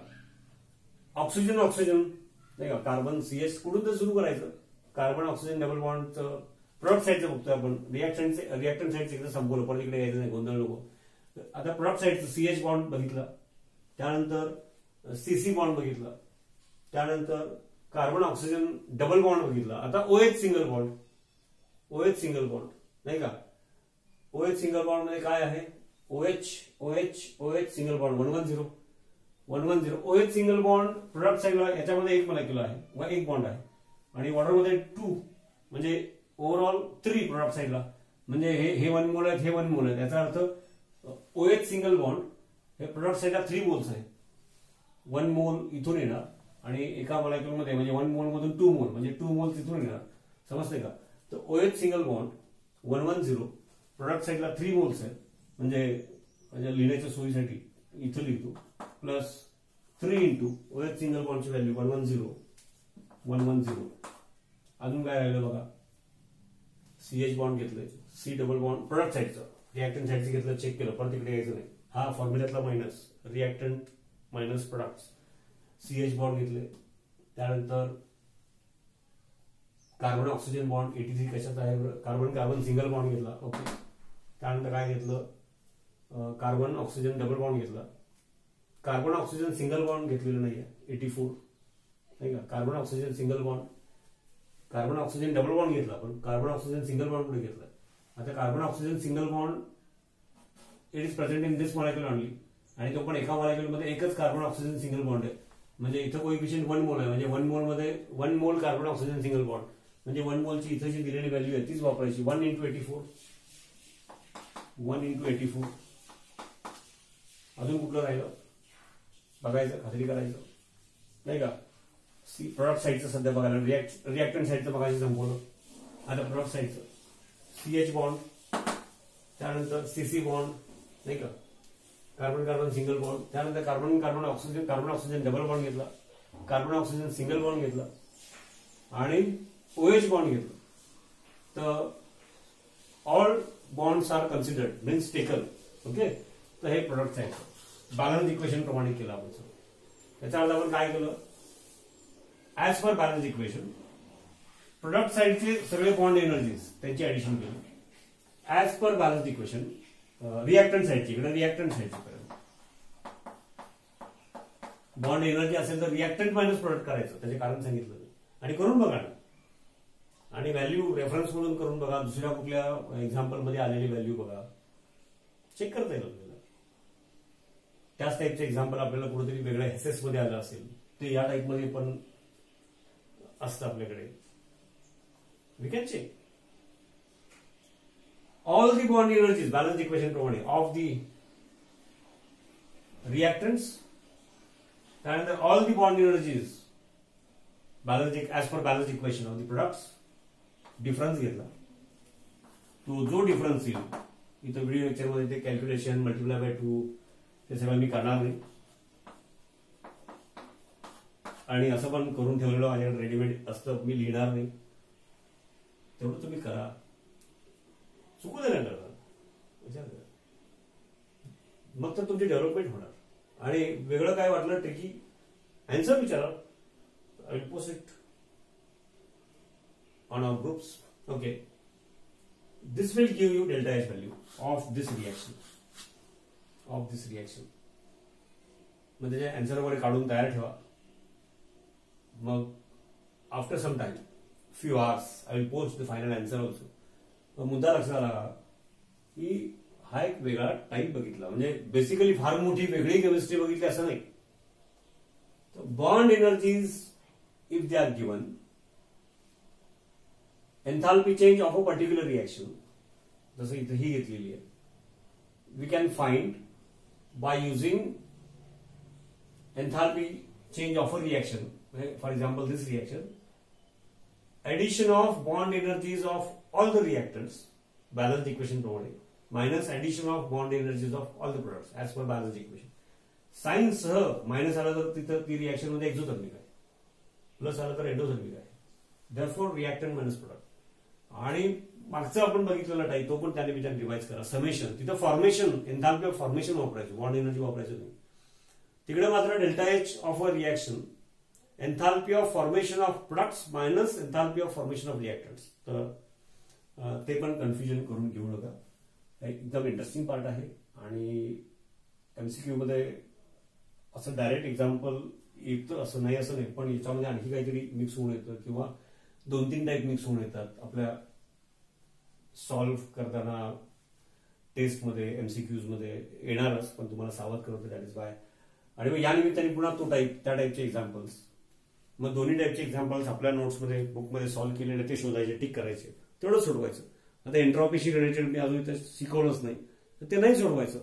ऑक्सिजन नाही का, कार्बन CH कुठून तर सुरू करायचं. कार्बन ऑक्सिजन डबल बॉन्डचं प्रोडक्ट साईडचं बघतोय आपण, रिॲक्टंट साईडचं एकदा संपवलं, पण इकडे यायचं नाही, गोंधळ नको. आता प्रोडक्ट साईडचं CH बॉन्ड बघितला, त्यानंतर CC बॉन्ड बघितला, त्यानंतर कार्बन ऑक्सिजन डबल बॉन्ड बघितला. आता OH सिंगल बॉन्ड नाही का. OH सिंगल बॉन्ड मध्ये काय आहे, OH single bond 110 OH single bond product साईडला, याच्यामध्ये 1 मॉलिक्युल आहे, 1 बॉन्ड आहे, आणि वॉटरमध्ये 2, म्हणजे ओव्हरऑल 3 प्रोडक्ट साईडला, म्हणजे हे 1 मोल आहेत, हे 1 मोल आहेत. याचा अर्थ OH सिंगल बॉन्ड हे प्रोडक्ट साईडला 3 मोल्स आहेत. 1 मोल इथून येणार आणि एका मॉलिक्युल मध्ये, म्हणजे 1 मोल मधून 2 मोल, म्हणजे 2 मोल तिथून येणार, समजते का. तर OH सिंगल बॉन्ड 110 प्रोडक्ट साईडला 3 मोल्स आहेत, म्हणजे लिहिण्याच्या सोयीसाठी इथं लिहितो, प्लस 3 इंटू OH सिंगल बॉन्डची व्हॅल्यू 110. अजून काय राहिलं बघा, CH बॉन्ड घेतले, C डबल बॉन्ड प्रोडक्ट साईडचं, रिॲक्टंट साईडचं घेतलं, चेक केलं, पण तिकडे यायचं नाही. हा फॉर्म्युल्यातला minus, reactant minus product. CH bond घेतले, त्यानंतर कार्बन ऑक्सिजन बॉन्ड 83 कशाचा आहे, कार्बन कार्बन सिंगल बॉन्ड घेतला. ओके, त्यानंतर काय घेतलं, कार्बन ऑक्सिजन डबल बॉन्ड घेतला. कार्बन ऑक्सिजन सिंगल बॉन्ड घेतलेलं नाहीये, 84 नाही का. Carbon oxygen single bond, carbon oxygen double bond घेतला, पण कार्बन ऑक्सिजन सिंगल बॉन्ड कुठे घेतला. आता carbon oxygen single bond it is present in this molecule only, आणि तो पण एका मॉलिक्युल मध्ये एकच कार्बन ऑक्सिजन सिंगल बॉन्ड आहे, म्हणजे इथं कोएफिशियंट 1 मोल आहे, म्हणजे 1 मोल मध्ये 1 mole carbon oxygen single bond, म्हणजे 1 मोलची इथं जी दिलेली व्हॅल्यू आहे तीच वापरायची. 1 इंटू 84. अजून कुठलं राहिलं बघायचं, खात्री करायचं नाही का. प्रोडक्ट साईडचं सध्या बघायला, रिॲक्टंट साईडचं बघायचं संपवलं. आता प्रोडक्ट साईडचं CH बॉन्ड, त्यानंतर CC बॉन्ड नाही का, कार्बन कार्बन सिंगल बॉन्ड, त्यानंतर carbon carbon oxygen double bond घेतला, कार्बन ऑक्सिजन सिंगल बॉन्ड घेतला, आणि OH बॉन्ड घेतला. तर all bonds are considered means taken. Okay, तर हे प्रोडक्ट साईड बॅलन्स इक्वेशन प्रमाणे केलं आपण. याचा अर्थ आपण काय केलं, as per balance equation product साईडचे सगळे बॉन्ड एनर्जीज त्यांची ऍडिशन केली. As per balance equation reactant साईडची, इकडे रिॲक्टंट साईडची बॉन्ड एनर्जी असेल तर रिएक्टंट मायनस प्रोडक्ट करायचं, त्याचे कारण सांगितलं मी, आणि करून बघा ना. आणि व्हॅल्यू रेफरन्स म्हणून करून बघा, दुसऱ्या कुठल्या एक्झाम्पल मध्ये आलेली व्हॅल्यू बघा, चेक करता येईल आपल्याला. त्याच टाईपचे एक्झाम्पल आपल्याला कुठेतरी वेगळ्या एसएस मध्ये आलं असेल, ते या टाईप मध्ये पण असतं आपल्याकडे. We can check all the bond energies balance equation प्रमाणे ऑफ दी रिएक्टंट्स, त्यानंतर all the bond energies balance as per balance equation of the products. Difference घेतला, तो जो डिफरन्स येईल इथं व्हिडिओ लेक्चर मध्ये ते कॅल्क्युलेशन मल्टिप्लाय बाय 2 ते सगळं मी करणार नाही, आणि असं पण करून ठेवलेलं माझ्याकडे रेडीमेड असतं, मी लिहिणार नाही. तेवढं तुम्ही करा, चुकू दे नाही करता, मग तर तुमची डेव्हलपमेंट होणार. आणि वेगळं काय वाटलं ट्रिकी आन्सर विचारा, I will post it on our groups. Okay, this will give you delta H value of this reaction. मग त्याचे आन्सर वगैरे काढून तयार ठेवा. मग after some time few hours I will post the final answer also. मग मुद्दा लक्षात आला की हा एक वेगळा टाईप बघितला, म्हणजे बेसिकली फार मोठी वेगळी केमिस्ट्री बघितली असं नाही. Bond energies if they are given, enthalpy change of a particular reaction जसं इथं ही घेतलेली आहे, we can find by using enthalpy change of a reaction. For example this reaction, addition of bond energies of all the reactants balanced equation प्रमाणे minus addition of bond energies of all the products as per balanced equation. Sign सह मायनस आला तर तिथं ती रिएक्शन मध्ये एक्झोथर्मिक आहे, प्लस आला तर एंडोथर्मिक आहे, देअरफॉर रिएक्टंट मायनस प्रोडक्ट. आणि मागचं आपण बघितलेला टाईप तो पण त्या निमित्ताने रिवाइज करा. समेशन तिथं फॉर्मेशन एन्थाल्पी ऑफ फॉर्मेशन वापरायचं, बॉन्ड एनर्जी वापरायचं नाही. तिकडे मात्र delta H of a reaction, enthalpy of formation of products minus enthalpy of formation of reactants. तर ते पण कन्फ्युजन करून घेऊ नका, एकदम इंटरेस्टिंग पार्ट आहे. आणि एमसीक्यू मध्ये असं डायरेक्ट एक्झाम्पल येतं असं नाही, असं नाही, पण याच्यामध्ये आणखी काहीतरी मिक्स होऊन येतं किंवा 2-3 टाईप मिक्स होऊन येतात आपल्या सॉल्व्ह करताना. टेस्टमध्ये एमसीक्यूज मध्ये येणारच, पण तुम्हाला सावध करतो, दॅट इज वाय. आणि मग या निमित्ताने पुन्हा तो टाईप, त्या टाईपचे एक्झाम्पल्स, मग दोन्ही टाईपचे एक्झाम्पल्स आपल्या नोट्समध्ये बुकमध्ये सॉल्व्ह केलेले ते शोधायचे, टिक करायचे, तेवढं सोडवायचं. आता एंट्रॉपीशी रिलेटेड मी अजून इथे शिकवलंच नाही, तर ते नाही सोडवायचं.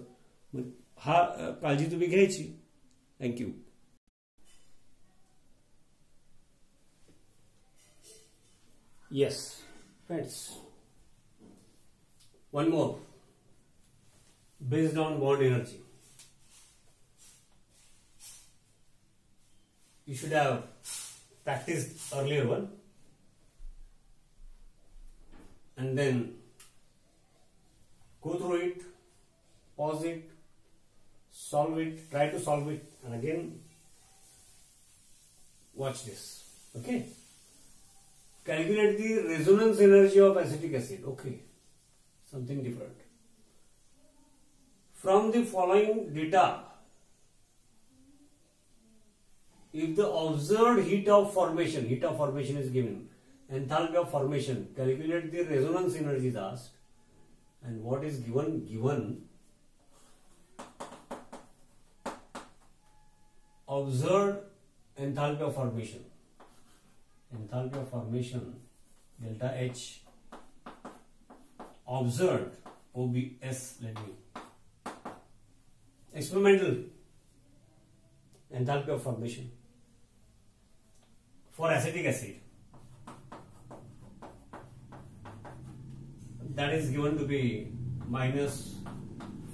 मग हा काळजी तुम्ही घ्यायची. Thank you. Yes, friends. One more. Based on bond energy, you should have practiced earlier one, and then go through it, pause it, solve it, try to solve it, and again watch this. Okay. Calculate the resonance energy of acetic acid. Okay, something different. From the following data, if the observed heat of formation is given, enthalpy of formation, calculate the resonance energy is asked, and what is given observed enthalpy of formation. Enthalpy of formation delta H observed OBS, let me, experimental enthalpy of formation for acetic acid, that is given to be minus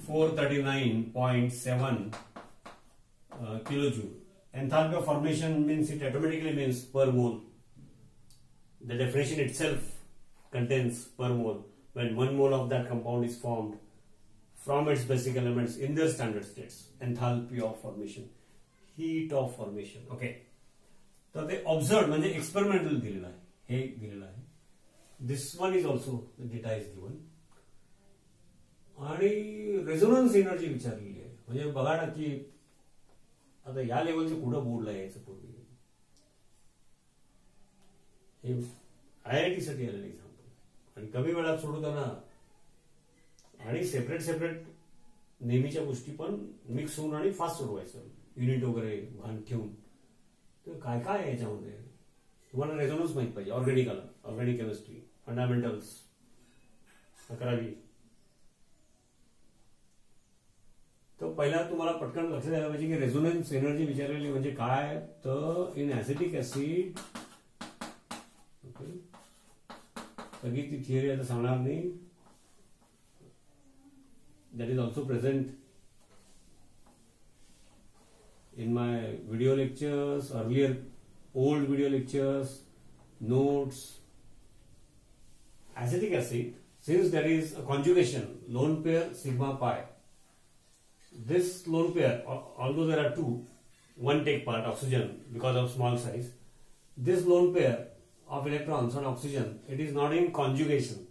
439.7 kilojoule. Enthalpy of formation means it automatically means per mole. The definition itself contains per mole. When 1 mole of that compound is formed from its basic elements in their standard states, enthalpy of formation, heat of formation. Okay. तर ते observed म्हणजे experimental दिलेलं आहे, हे दिलेलं आहे. This one is also the data is given. आणि रेझोनन्स एनर्जी विचारलेली आहे, म्हणजे बघा ना की आता या लेवलचं कुठं बोर्डला यायचं पूर्वी, हे IIT साठी आलेलं एक्झाम्पल. आणि कमी वेळात सोडवताना आणि सेपरेट नेहमीच्या गोष्टी पण मिक्स होऊन आणि फास्ट सोडवायचं, युनिट वगैरे भान ठेवून. तर काय काय आहे याच्यामध्ये तुम्हाला रेझोनन्स माहित पाहिजे. ऑर्गॅनिक केमिस्ट्री फंडामेंटल्स 11वी. तर पहिला तुम्हाला पटकन लक्षात द्यायला पाहिजे की रेझोनन्स एनर्जी विचारलेली म्हणजे काय. तर इन ऍसिटिक ऍसिड, ओके, सगळी ती थिअरी आता सांगणार नाही. That is also present in my video lectures, earlier old video lectures, notes. Acetic acid, since there is a conjugation, lone pair sigma pi. This lone pair, although there are two, one take part, oxygen, because of small size. This lone pair of electrons on oxygen, it is not in conjugation.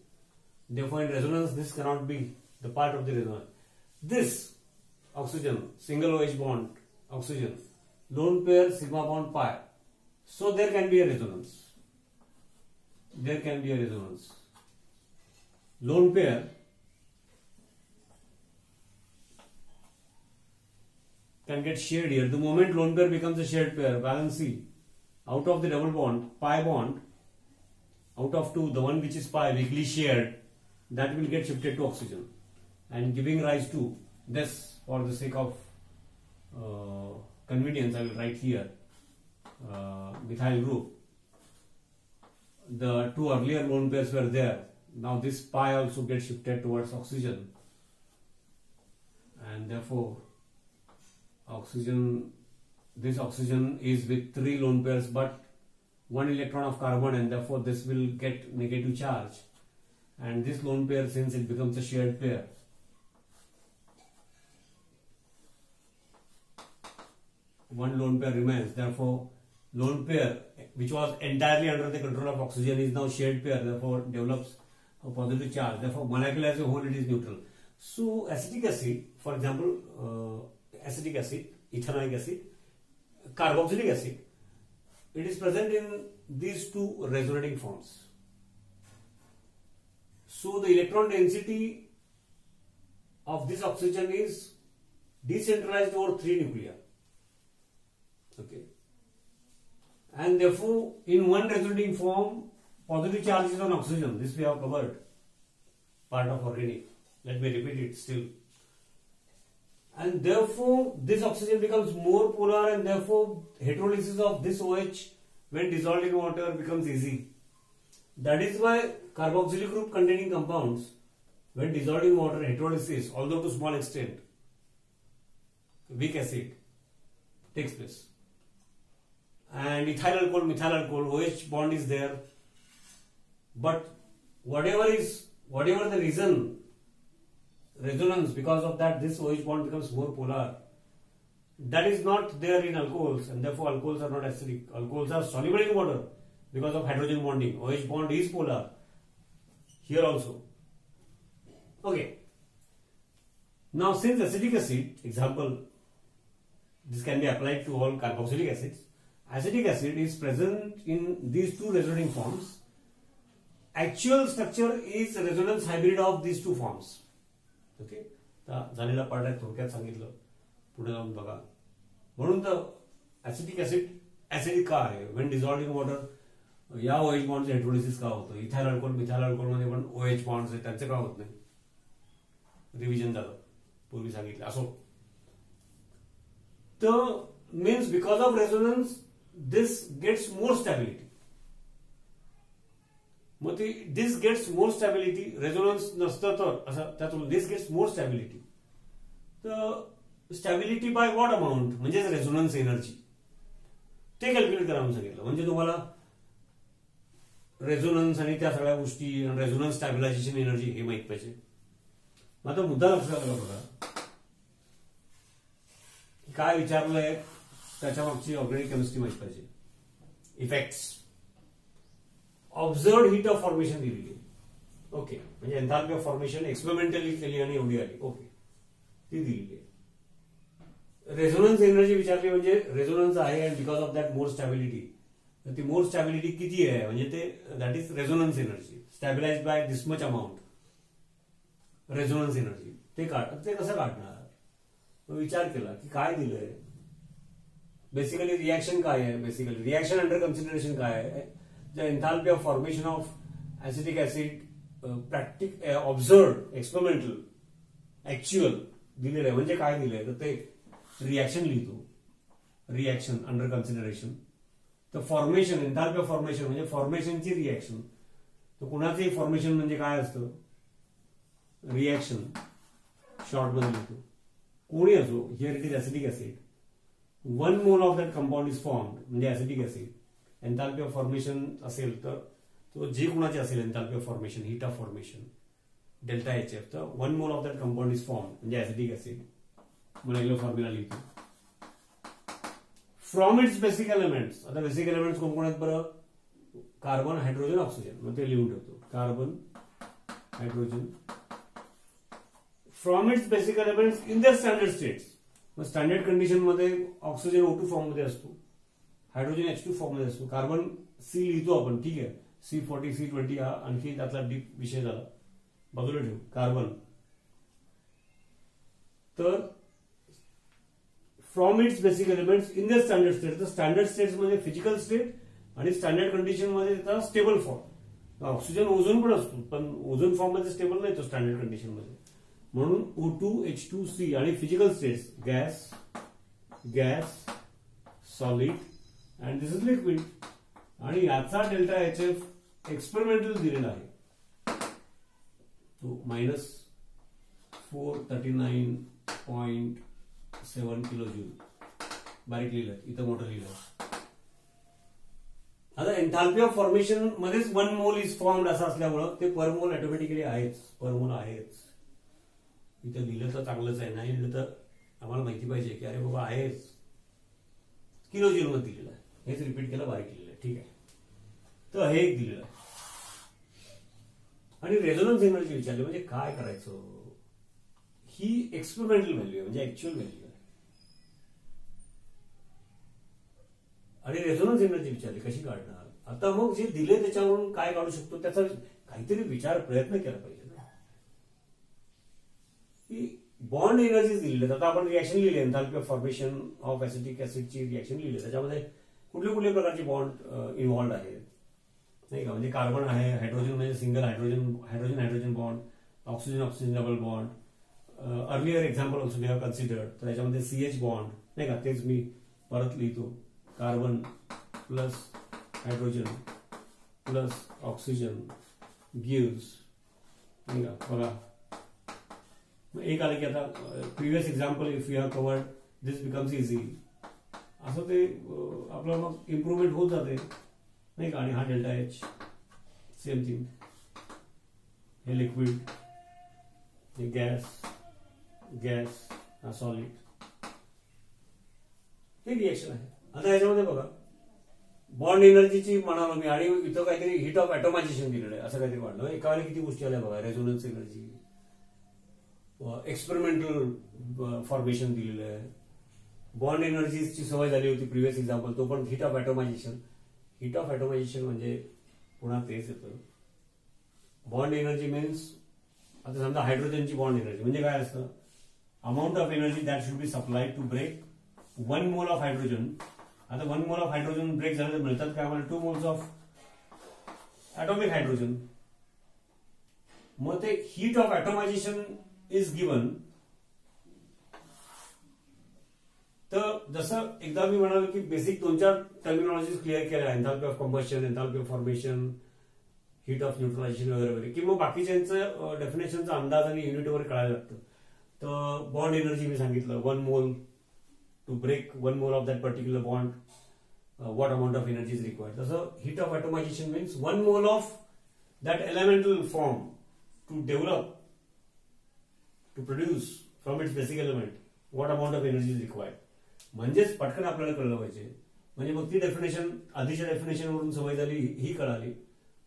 Therefore, in resonance, this cannot be the part of the resonance. This oxygen, single OH bond, oxygen, lone pair sigma bond pi. So there can be a resonance. There can be a resonance. Lone pair can get shared here. The moment lone pair becomes a shared pair, valency out of the double bond, pi bond, out of two, the one which is pi weakly shared, that will get shifted to oxygen and giving rise to this. For the sake of convenience, I will write here methyl group. The two earlier lone pairs were there. Now this pi also gets shifted towards oxygen, and therefore this oxygen is with 3 lone pairs but 1 electron of carbon, and therefore this will get negative charge. And this lone pair, since it becomes a shared pair, one lone pair remains. Therefore, lone pair which was entirely under the control of oxygen is now shared pair, therefore develops a positive charge. Therefore, molecule as a whole, it is neutral. So acetic acid, for example, acetic acid, ethanoic acid, carboxylic acid, it is present in these two resonating forms. So the electron density of this oxygen is decentralized over 3 nuclei. Okay. And therefore, in one resonating form, positive charge is on oxygen. This we have covered. Part of organic. Let me repeat it still. And therefore, this oxygen becomes more polar, and therefore, heterolysis of this OH when dissolved in water becomes easy. That is why carboxylic group containing compounds, when dissolved in water, heterolysis, although to small extent, weak acid takes place. And ethyl alcohol, OH bond is there. But whatever the reason, resonance, because of that this OH bond becomes more polar. That is not there in alcohols, and therefore alcohols are not acidic. Alcohols are soluble in water because of hydrogen bonding. OH bond is polar. Here also. Okay. Now, since acetic acid, example, this can be applied to all carboxylic acids. Acetic acid is present in these two resonating forms. Actual structure is resonance hybrid of these two forms. Okay. झालेला पार्ट आहे, थोडक्यात सांगितलं, पुढे जाऊन बघा. म्हणून तर ऍसिटिक ऍसिड ऍसिडिक का आहे, व्हेन डिझॉल्व्ड इन वॉटर या OH बॉन्डचे हायड्रोलिसिस का होतं. इथाइल अल्कोहोल मिथाइल अल्कोहोल मध्ये पण OH बॉन्ड्स आहेत, त्यांचे का होत नाही. रिव्हिजन झालं, पूर्वी सांगितलं. असो, तर means because of resonance this gets more stability. मग ती दिस गेट्स मोर स्टॅबिलिटी, रेझोनन्स नसतं तर असं त्यातून दिस गेट्स मोर स्टॅबिलिटी. तर स्टॅबिलिटी बाय व्हॉट अमाऊंट, म्हणजेच रेझोनन्स एनर्जी, ते कॅल्क्युलेट करा म्हणून सांगितलं. म्हणजे तुम्हाला रेझोनन्स आणि त्या सगळ्या गोष्टी, रेझोनन्स स्टॅबिलायझेशन एनर्जी हे माहित पाहिजे. आता मुद्दा लक्षात आला बघा, काय विचारलंय त्याच्या मागची ऑर्गॅनिक केमिस्ट्री माहित पाहिजे. इफेक्ट्स, ऑब्झर्व्ड हीट ऑफ फॉर्मेशन दिलेली. ओके, म्हणजे एन्थाल्पी ऑफ फॉर्मेशन एक्सपेरिमेंटली केली आणि एवढी आली. ओके, ती दिलेली आहे. रेझोनन्स एनर्जी विचारली म्हणजे रेझोनन्स आहे and because of that more stability. तर ती मोर स्टॅबिलिटी किती आहे म्हणजे ते that is resonance energy stabilise by this much amount. Resonance energy ते कसं काढणार. विचार केला की काय दिलंय. बेसिकली रिॲक्शन काय आहे. बेसिकली रिॲक्शन अंडर कन्सिडरेशन काय आहे. The enthalpy of formation of acetic acid practical observed experimental actual दिलेलं आहे. म्हणजे काय दिलंय तर ते रिॲक्शन लिहितो. Reaction under consideration. तर फॉर्मेशन एन्थाल्पी ऑफ फॉर्मेशन म्हणजे फॉर्मेशनची रिॲक्शन. तर कुणाचंही फॉर्मेशन म्हणजे काय असतं. रिॲक्शन शॉर्टमध्ये लिहितो. कोणी असो. Here it is acetic acid. 1 mole of that compound is formed म्हणजे acetic acid. Enthalpy of formation असेल तर तो जे कुणाचे असेल enthalpy of formation heat of formation delta HF. तर 1 mole of that compound is formed म्हणजे ऍसिटिक ऍसिड. मला फॉर्म्युला लिहितो. From its basic elements. आता बेसिक एलिमेंट्स कोण कोण आहेत बरं. Carbon hydrogen oxygen. मग ते लिहून ठेवतो. Carbon hydrogen from its basic elements in the standard states. मग स्टँडर्ड कंडिशन मध्ये ऑक्सिजन O2 फॉर्म मध्ये असतो. हायड्रोजन H2 फॉर्म मध्ये असतो. कार्बन C लिहितो आपण. ठीक आहे. C40 C20 हा आणखी त्यातला डीप विषय झाला. बाजूला ठेवू. कार्बन तर from its basic elements in the standard state. तर स्टँडर्ड स्टेट्स मध्ये फिजिकल स्टेट आणि स्टँडर्ड कंडिशन मध्ये त्याचा स्टेबल फॉर्म. ऑक्सिजन ओझोन पण असतो पण ओझोन फॉर्म मध्ये स्टेबल नाही तो स्टँडर्ड कंडिशन मध्ये. म्हणून O2 H2C आणि physical states gas solid and this is liquid. आणि याचा डेल्टा HF एक्सपेरिमेंटल दिलेला आहे. तो -439.7 किलो जूल. बारीक लिहिलं इथं मोठं लिहिलं. आता एन्थाल्पी ऑफ फॉर्मेशन मध्येच 1 मोल इज फॉर्म्ड असं असल्यामुळं ते पर मोल ऑटोमॅटिकली आहेच. पर मोल आहेच. इथं लिहिलं तर चांगलंच आहे. नाही लिहिलं तर आम्हाला माहिती पाहिजे की अरे बाबा आहेच. किलो जूल मध्ये दिलेलं आहे. हेच रिपीट केलं बारीक लिहिलं. ठीक आहे. तर हे एक दिलेलं आहे. आणि रेझोनन्स एनर्जी विचारली म्हणजे काय करायचं. ही एक्सपेरिमेंटल व्हॅल्यू आहे म्हणजे ऍक्च्युअल व्हॅल्यू आहे. आणि रेझोनन्स एनर्जी विचारली कशी काढणार. आता मग जे दिले त्याच्यावरून काय काढू शकतो त्याचा काहीतरी विचार प्रयत्न केला पाहिजे ना. की बॉन्ड एनर्जी दिलेली. आता आपण रिॲक्शन लिहिले enthalpy of formation of acetic ऍसिडची रिॲक्शन लिहिले. त्याच्यामध्ये कुठले कुठले प्रकारचे बॉन्ड इन्व्हॉल्ड आहेत नाही का. म्हणजे कार्बन आहे. हायड्रोजन म्हणजे single hydrogen bond. Oxygen double bond. Earlier example also we have considered. तर त्याच्यामध्ये CH बॉन्ड नाही का. तेच मी परत लिहितो. Carbon plus hydrogen plus oxygen gives नाही का. बघा मग एक आलं की आता previous example if you have covered this becomes easy. असं ते आपलं मग इम्प्रुव्हमेंट होत जाते नाही का. आणि हा डेल्टा H सेम थिंग. हे लिक्विड हे गॅस हा सॉलिड. हे रिएक्शन आहे. आता याच्यामध्ये बघा बॉन्ड एनर्जीची म्हणालो मी आणि इथं काहीतरी हीट ऑफ ॲटोमायझेशन दिलेलं आहे. असं काहीतरी वाढलं. एका वेळेला किती गोष्टी आल्या बघा. रेझोनन्स एनर्जी एक्सपेरिमेंटल फॉर्मेशन दिलेलं आहे. बॉन्ड एनर्जीची सवय झाली होती प्रिव्हियस एक्झाम्पल. तो पण हीट ऑफ ॲटोमायझेशन. हीट ऑफ ॲटोमायझेशन म्हणजे पुन्हा तेच येतं. बॉन्ड एनर्जी मीन्स आता समजा हायड्रोजनची बॉन्ड एनर्जी म्हणजे काय असतं. Amount of energy that should be supplied to break 1 mole of hydrogen. आता 1 मोल ऑफ हायड्रोजन ब्रेक झालं तर मिळतात काय आम्हाला 2 मोल्स ऑफ ॲटॉमिक हायड्रोजन. मग ते हीट ऑफ ॲटोमायझेशन इज गिवन. तर जसं एकदा मी म्हणालो की बेसिक 2-4 टर्मिनॉलॉजीज क्लिअर केल्या. Enthalpy of combustion, enthalpy of formation, heat of neutralisation वगैरे वगैरे. की मग बाकीच्यांचं डेफिनेशनचा अंदाज आणि युनिट वगैरे कळायला लागतं. तर बॉन्ड एनर्जी मी सांगितलं 1 मोल to break 1 mole of that particular bond what amount of energy is required. So heat of atomization means 1 mole of that elemental form to develop, to produce from its basic element, what amount of energy is required. म्हणजेच पटकन आपल्याला कळलं पाहिजे. म्हणजे मग ती डेफिनेशन आधीच्या डेफिनेशन वरून सवय झाली ही कळाली.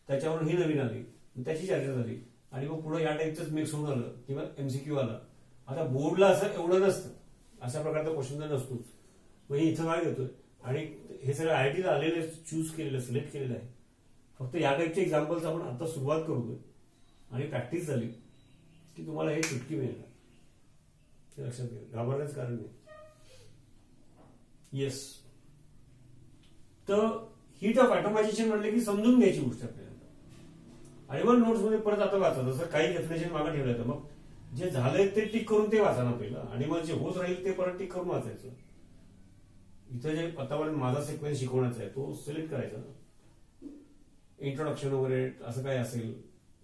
त्याच्यावरून ही नवीन आली. त्याची चर्चा झाली. आणि मग पुढे या टाईपच मिक्स होऊन आलं किंवा MCQ आला. आता बोर्डला असं एवढं नसतं. अशा प्रकारचा क्वेश्चन तर नसतोच. मग इथं काय देतोय आणि हे सगळं IITला आलेले चूज केलेलं सिलेक्ट केलेलं आहे. फक्त या टाईपचे एक्झाम्पल्स आपण आता सुरुवात करतोय आणि प्रॅक्टिस झाली की तुम्हाला हे चुटकी मिळणार. हे लक्षात घ्या, घाबरण्याचं कारण नाही. येस, तर हीट ऑफ ॲटोमायझेशन म्हणले की समजून घ्यायची गोष्ट आपल्याला आणि मग नोट्समध्ये परत आता वाचा. जसं काही डेफिनेशन मागे ठेवलं तर मग जे झालंय ते टिक करून ते वाचा ना पहिलं आणि मग जे होत राहील ते परत टिक करून वाचायचं. इथं जे आतापर्यंत माझा सिक्वेन्स शिकवण्याचा आहे तो सिलेक्ट करायचा ना. इंट्रोडक्शन वगैरे असं काय असेल,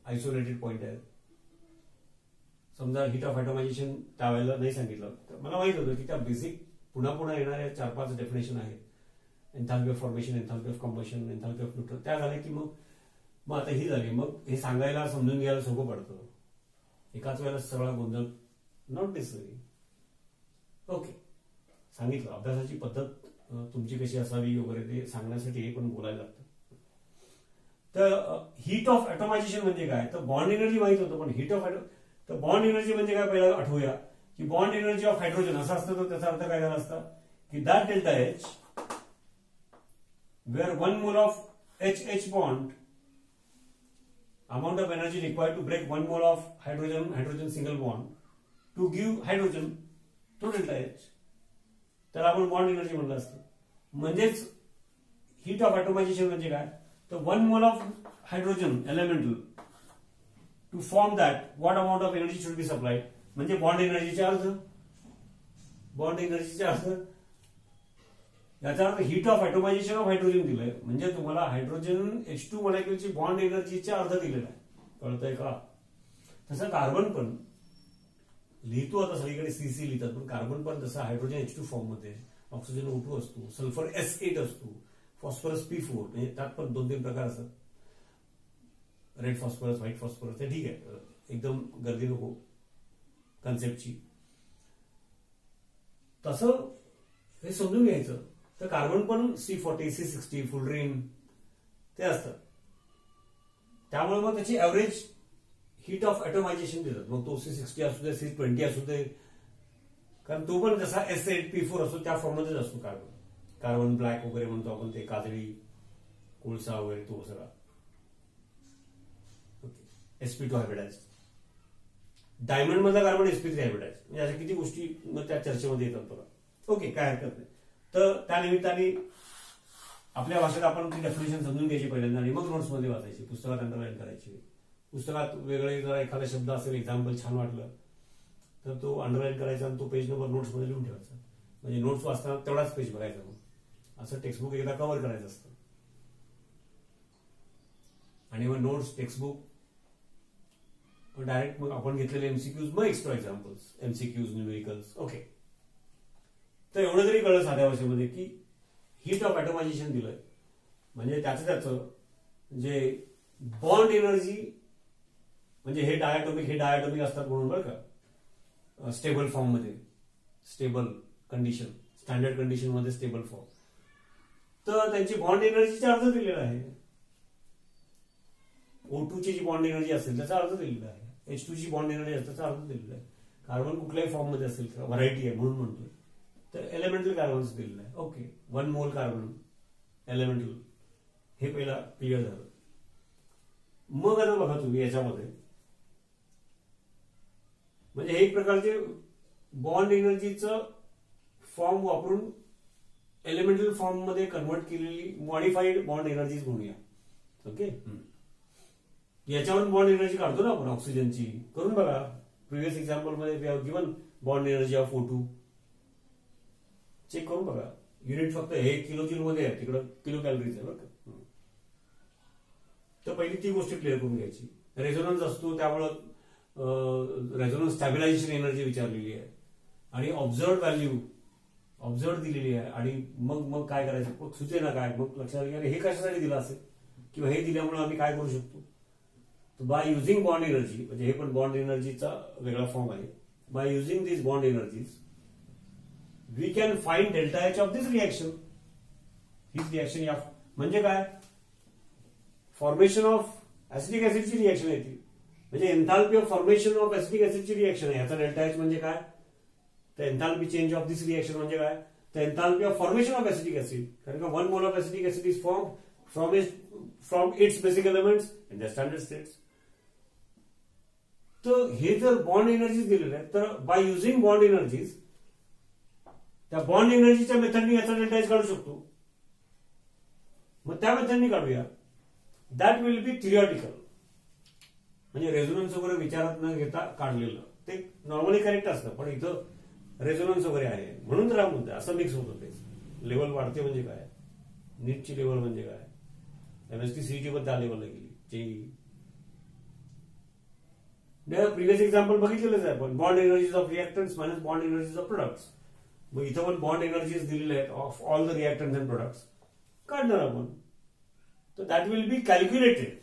आयसोलेटेड पॉईंट आहे. समजा हीट ऑफ ॲटोमायझेशन त्यावेळेला नाही सांगितलं तर मला माहित होतं की त्या बेसिक पुन्हा पुन्हा येणाऱ्या 4-5 डेफिनेशन आहेत. Enthalpy of formation, enthalpy of combustion, enthalpy of neutral, त्या झाल्या की मग आता ही झाली. मग हे सांगायला समजून घ्यायला सोपं पडतं. एकाच वेळेला सगळा गोंधळ नॉट नेसेसरी. ओके, सांगितलं अभ्यासाची पद्धत तुमची कशी असावी वगैरे ते सांगण्यासाठी हे पण बोलायला लागतं. तर हीट ऑफ ॲटोमायझेशन म्हणजे काय, तर बॉन्ड एनर्जी माहित होतं, पण हीट ऑफ तर बॉन्ड एनर्जी म्हणजे काय पहिला आठवूया की बॉन्ड एनर्जी ऑफ हायड्रोजन असं असतं. तर त्याचा अर्थ काय झाला असता की that delta H where 1 mole of HH bond, amount of energy required to break 1 mole of hydrogen single bond to give hydrogen to delta H. त्याला आपण बॉन्ड एनर्जी म्हणलं असतं. म्हणजेच हीट ऑफ ॲटोमायझेशन म्हणजे काय, तर 1 mole of hydrogen elemental to form that what amount of energy should be supplied, म्हणजे बॉन्ड एनर्जीचा अर्थ. बॉन्ड एनर्जीचा अर्थ याचा अर्थ हीट ऑफ ॲटोमायझेशन ऑफ हायड्रोजन दिलंय म्हणजे तुम्हाला हायड्रोजन H2 मॉलिक्युलची बॉन्ड एनर्जीचा अर्थ दिलेला आहे. कळतंय का. तसं कार्बन पण लिहितो, आता सगळीकडे CC लिहितात, पण कार्बन पण तसं हायड्रोजन H2 फॉर्म मध्ये, ऑक्सिजन O2 असतो, सल्फर S8 असतो, फॉस्फरस P4, म्हणजे त्यात पण 2-3 प्रकार असतात. रेड फॉस्फरस, व्हाईट फॉस्फरस, ते ठीक आहे, एकदम गर्दी नको कन्सेप्टची. तसं हे समजून घ्यायचं. तर कार्बन पण C40, C60, फुलरीन ते असतात. त्यामुळे मग त्याची ऍव्हरेज हीट ऑफ ॲटोमायझेशन देतात. मग तो C60 असू दे, C20 असू दे, कारण तो पण जसा S8, P4 असतो त्या फॉर्ममध्येच असतो. कार्बन ब्लॅक वगैरे म्हणतो आपण, ते काजळी कोळसा वगैरे तो सगळा. sp2 hybridise. डायमंड मधला कार्बन sp3 हायब्रिडाइज. म्हणजे अशा किती गोष्टी मग त्या चर्चेमध्ये येतात बघा. ओके, काय हरकत नाही. तर त्या निमित्ताने आपल्या भाषेत आपण ती डेफिनेशन समजून घ्यायची पहिल्यांदा आणि मग नोट्समध्ये वाचायची, पुस्तकात अंडरलाईन करायची. पुस्तकात वेगळे जरा एखादा शब्द असेल, एक्झाम्पल छान वाटलं तर तो अंडरलाईन करायचा आणि तो पेज नंबर नोट्समध्ये लिहून ठेवायचा. म्हणजे नोट्स वाचताना तेवढाच पेज बघायचा. मग असं टेक्स्टबुक एकदा कव्हर करायचं असतं. आणि मग नोट्स, टेक्स्टबुक डायरेक्ट मग आपण घेतलेले MCQs, मग extra examples, MCQs, numericals. Okay, तर एवढं जरी कळलं साध्या भाषेमध्ये की हीट ऑफ ॲटोमायझेशन दिलंय म्हणजे त्याचं जे बॉन्ड एनर्जी म्हणजे हे डायटॉमिक असतात म्हणून बरं का, स्टेबल फॉर्म मध्ये, स्टेबल कंडिशन, स्टँडर्ड कंडिशन मध्ये स्टेबल फॉर्म, तर त्यांची बॉन्ड एनर्जीचा अर्थ दिलेला आहे. O2 ची जी बॉन्ड एनर्जी असेल त्याचा अर्थ दिलेला आहे. H2 ची बॉन्ड एनर्जी असेल त्याचा अर्थ दिलेला आहे. कार्बन कुठल्याही फॉर्म मध्ये असेल, व्हरायटी आहे म्हणून म्हणतोय, तर एलिमेंटल कार्बन्स दिलेलं आहे. ओके, 1 मोल कार्बन एलिमेंटल, हे पहिला क्लिअर झालं. मग आता बघा तुम्ही याच्यामध्ये म्हणजे एक प्रकारचे बॉन्ड एनर्जीचं फॉर्म वापरून एलिमेंटल फॉर्म मध्ये कन्वर्ट केलेली मॉडिफाईड बॉन्ड एनर्जीज म्हणूया. ओके, याच्यावरून बॉन्ड एनर्जी काढतो ना आपण ऑक्सिजनची, करून बघा. प्रिव्हियस एक्झाम्पल मध्ये we have given bond energy of O2, check करून बघा. युनिट फक्त हे किलो जूल मध्ये आहे, तिकडं किलो कॅलरीज आहे बरं का. तर पहिली ती गोष्ट क्लिअर करून घ्यायची. रेझोनन्स असतो त्यामुळं रेझोनन्स स्टॅबिलायझेशन एनर्जी विचारलेली आहे आणि ऑब्झर्व्ड व्हॅल्यू ऑब्झर्व्ड दिलेली आहे. आणि मग काय करायचं, मग सुचेना काय, मग लक्षात घ्या हे कशासाठी दिलं असेल किंवा हे दिल्यामुळे आम्ही काय करू शकतो. बाय युझिंग बॉन्ड एनर्जी, म्हणजे हे पण बॉन्ड एनर्जीचा वेगळा फॉर्म आहे. By using this bond energies we can find delta H of this reaction. हीच रिएक्शन या म्हणजे काय, फॉर्मेशन ऑफ ऍसिटिक ऍसिडची रिएक्शन आहे ती, म्हणजे enthalpy of formation of acetic ऍसिडची रिएक्शन आहे. याचा डेल्टा एच म्हणजे काय, तर enthalpy change of this reaction म्हणजे काय, तर enthalpy of formation of acetic acid, कारण का 1 mole of acetic acid is form from its basic elements in the standard states. तर हे जर बॉन्ड एनर्जीज दिलेले आहेत, तर बाय युझिंग बॉन्ड एनर्जीज, त्या बॉन्ड एनर्जीच्या मेथडनी याचा डेल्टा एच काढू शकतो. मग त्या मेथडनी काढूया. दॅट विल बी थिओरिटिकल, म्हणजे रेझोनन्स वगैरे विचारात न घेता काढलेलं. ते नॉर्मली करेक्ट असतं, पण इथं रेझोनन्स वगैरे आहे म्हणून तर हा मुद्दा असं मिक्स होत होते. लेवल वाढते म्हणजे काय, नीटची लेवल म्हणजे काय, एमएसटी सीईटी मध्ये त्या लेवलला गेली. जेई प्रिव्हियस एक्झाम्पल बघितलेलंच आहे आपण, bond energies of reactance minus bond energies of products. मग इथं पण बॉन्ड एनर्जीज दिलेले आहेत of all the reactance and products काढणार आपण. तर दॅट विल बी कॅल्क्युलेटेड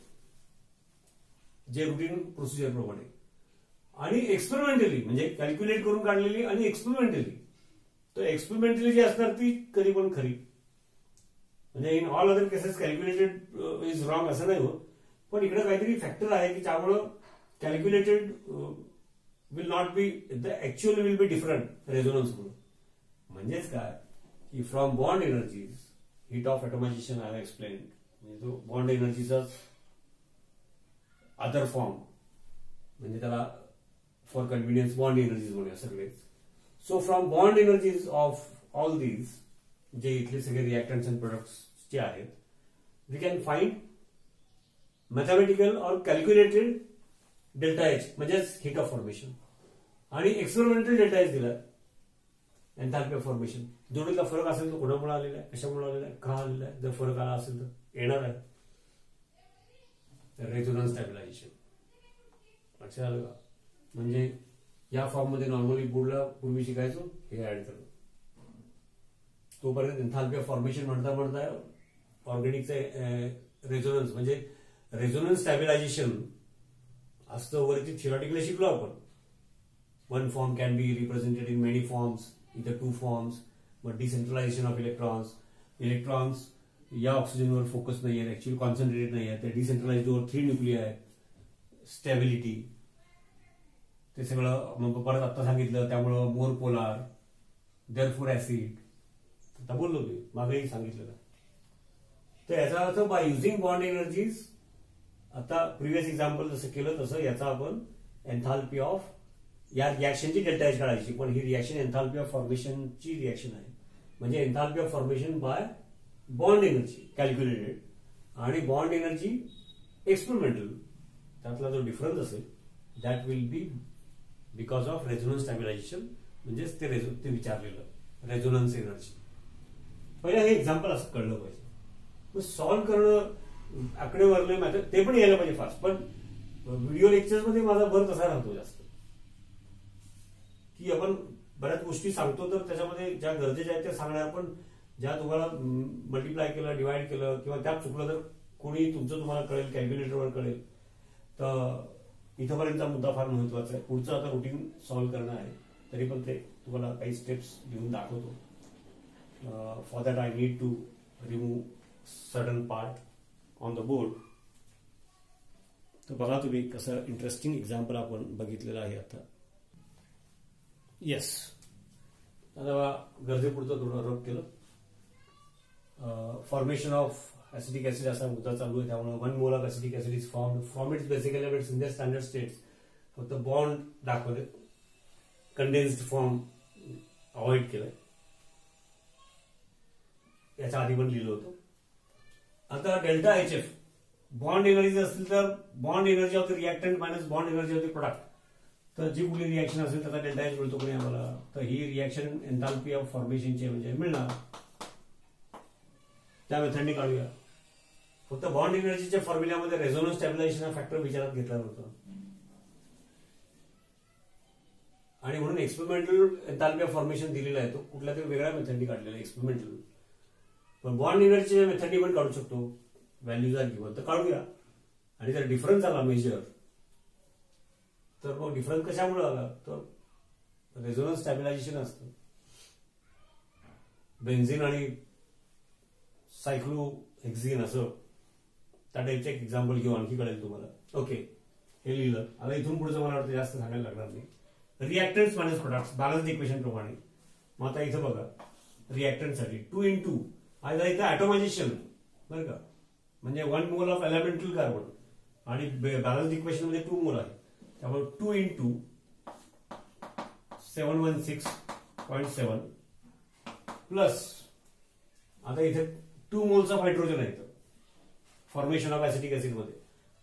जे रुटीन प्रोसिजर प्रमाणे, आणि एक्सपेरिमेंटली, म्हणजे कॅल्क्युलेट करून काढलेली आणि एक्सपेरिमेंटली. तर एक्सपेरिमेंटली जी असणार ती कधी पण खरी, म्हणजे in all other cases calculated is wrong असं नाही होत. पण इकडे काहीतरी फॅक्टर आहे की त्यामुळं calculated will not be, the actual will be different resonance म्हणून. म्हणजेच काय की from bond energies, heat of atomisation I have explained, म्हणजे तो बॉन्ड एनर्जीचा अदर फॉर्म, म्हणजे त्याला फॉर कन्व्हिनियन्स बॉन्ड एनर्जीज म्हणूया सगळेच. So from bond energies of all these, जे इथले सगळे रिएक्टन्स अँड प्रोडक्ट्स जे आहेत, वी कॅन फाइंड मॅथमॅटिकल और कॅल्क्युलेटेड डेल्टा एच, म्हणजेच हीट ऑफ फॉर्मेशन, आणि एक्सपेरिमेंटल डेल्टा एच दिला एन्थाल्पी ऑफ फॉर्मेशन. दोन्हीतला फरक असेल तर कोणामुळे आलेला आहे, कशामुळे आलेला आहे, का आलेला आहे. जर फरक आला असेल तर येणार आहे रेझोनन्स स्टॅबिलायझेशन. लक्षात आलं का. म्हणजे या फॉर्म मध्ये नॉर्मली बोर्डला पूर्वी शिकायचो हे ऍड करणं. तोपर्यंत एन्थाल्पी ऑफ फॉर्मेशन म्हणता म्हणता ऑर्गॅनिकचे रेझोनन्स, म्हणजे रेझोनन्स स्टॅबिलायझेशन असतं वरती थिओरिटिकली शिकलो आपण. One form can be represented in many forms, इथं 2 फॉर्म्स. मग डिसेंट्रलायझेशन ऑफ इलेक्ट्रॉन्स या ऑक्सिजनवर फोकस नाही आहे, ऍक्च्युअली कॉन्सन्ट्रेटेड नाही आहे, ते डिसेंट्रलाइज्ड ओव्हर 3 न्यूक्लिय आहे. स्टॅबिलिटी ते सगळं मग परत आता सांगितलं, त्यामुळं मोर पोलार, देअरफॉर ऍसिड, आता बोललो मी मागेही सांगितलं. तर याचा earth by using bond energies, आता प्रिव्हियस एक्झाम्पल जसं केलं तसं याचा आपण एन्थाल्पी ऑफ या रिएक्शनची डेल्टा एच काढायची. पण ही रिएक्शन एन्थाल्पी ऑफ फॉर्मेशनची रिएक्शन आहे, म्हणजे enthalpy of formation by bond energy calculated आणि बॉन्ड एनर्जी एक्सपेरिमेंटल. त्यातला जो डिफरन्स असेल that will be because of resonance stabilisation, म्हणजेच ते विचारलेलं रेझोनन्स एनर्जी. पहिलं हे एक्झाम्पल असं कळलं पाहिजे. मग सॉल्व्ह करणं, आकडेवारी मॅथड ते पण यायला पाहिजे फास्ट. पण व्हिडिओ लेक्चर्स मध्ये माझा भर तसा राहतो जास्त, की आपण बऱ्याच गोष्टी सांगतो तर त्याच्यामध्ये ज्या गरजेच्या आहेत त्या सांगणार, पण ज्या तुम्हाला मल्टिप्लाय केलं, डिवाइड केलं किंवा त्यात चुकलं तर कोणी तुमचं तुम्हाला कळेल, कॅल्क्युलेटरवर कळेल. तर इथंपर्यंतचा मुद्दा फार महत्वाचा आहे. पुढचं आता रुटीन सॉल्व्ह करणं आहे, तरी पण ते तुम्हाला काही स्टेप्स देऊन दाखवतो. For that I need to remove certain part on the board. तर बघा तुम्ही कसं इंटरेस्टिंग एक्झाम्पल आपण बघितलेलं आहे आता. येस, आता गरजेपुरतं थोडं रब केलं. फॉर्मेशन ऑफ ऍसिटिक ऍसिड असा मुद्दा चालू आहे, त्यामुळे 1 mole of acetic acid is formed from its basic elements in the standard states. फक्त बॉन्ड दाखवले, कंडेन्स्ड फॉर्म अवॉइड केलंय. याच्या आधी पण लिहिलं होतं. आता delta H F bond energy असेल तर bond energy of the reactant minus bond energy of the product. तर जी कुठली रिएक्शन असेल त्याचा डेल्टा एच मिळतो कोणी आम्हाला. तर ही रिएक्शन एन्थाल्पी ऑफ फॉर्मेशनची म्हणजे मिळणार, त्या मेथडने काढूया. फक्त बॉन्ड एनर्जीच्या फॉर्म्युल्यामध्ये रेझोनन्स स्टॅबिलायझेशन हा फॅक्टर विचारात घेतला नव्हता, आणि म्हणून एक्सपेरिमेंटल एन्थाल्पी ऑफ फॉर्मेशन दिलेला आहे, तो कुठल्या तरी वेगळ्या मेथडने काढलेला एक्सपेरिमेंटल. पण बॉन्ड एनर्जीच्या मेथडने पण काढू शकतो, व्हॅल्यूज आर गिव्हन तर काढूया. आणि जर डिफरन्स आला मेजर, तर मग डिफरन्स कशामुळे आला, तर रेझोनन्स स्टॅबिलायझेशन असतं. बेन्झिन आणि सायक्लोहेक्झिन असं त्या टाईपचे एक एक्झाम्पल घेऊ, आणखी कळेल तुम्हाला. ओके, हे लिहिलं. आता इथून पुढचं मला वाटतं जास्त सांगायला लागणार नाही. Reactance minus products balance equation प्रमाणे. मग आता इथं बघा रिॲक्टन्ससाठी 2 into आता इथं ॲटोमायझेशन बरं का, म्हणजे 1 मोल ऑफ एलिमेंटल कार्बन आणि बॅलन्स इक्वेशन मध्ये 2 मोल आहे, त्यामुळे 2 into 716.7 प्लस आता इथे 2 मोल्स ऑफ हायड्रोजन आहेत फॉर्मेशन ऑफ ऍसिटिक ऍसिड मध्ये.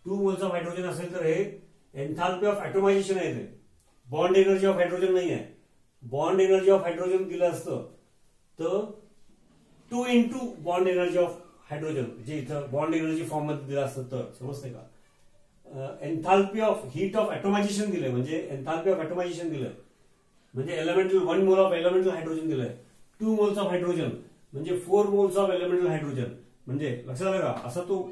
2 मोल्स ऑफ हायड्रोजन असेल तर हे एन्थाल्पी ऑफ ऍटोमायझेशन आहे, ते बॉन्ड एनर्जी ऑफ हायड्रोजन नाही आहे. बॉन्ड एनर्जी ऑफ हायड्रोजन दिलं असतं तर 2 into bond energy of hydrogen जे इथं बॉन्ड एनर्जी फॉर्म मध्ये दिलं असतं तर समजते का. एन्थाल्पी ऑफ हीट ऑफ ऍटोमायझेशन दिलंय, म्हणजे एन्थाल्पी ऑफ ऍटोमायझेशन दिलंय, म्हणजे elemental 1 mole of elemental hydrogen दिलंय. 2 मोल्स ऑफ हायड्रोजन म्हणजे 4 मोल्स ऑफ एलिमेंटल हायड्रोजन. म्हणजे लक्षात आलं का, असं तो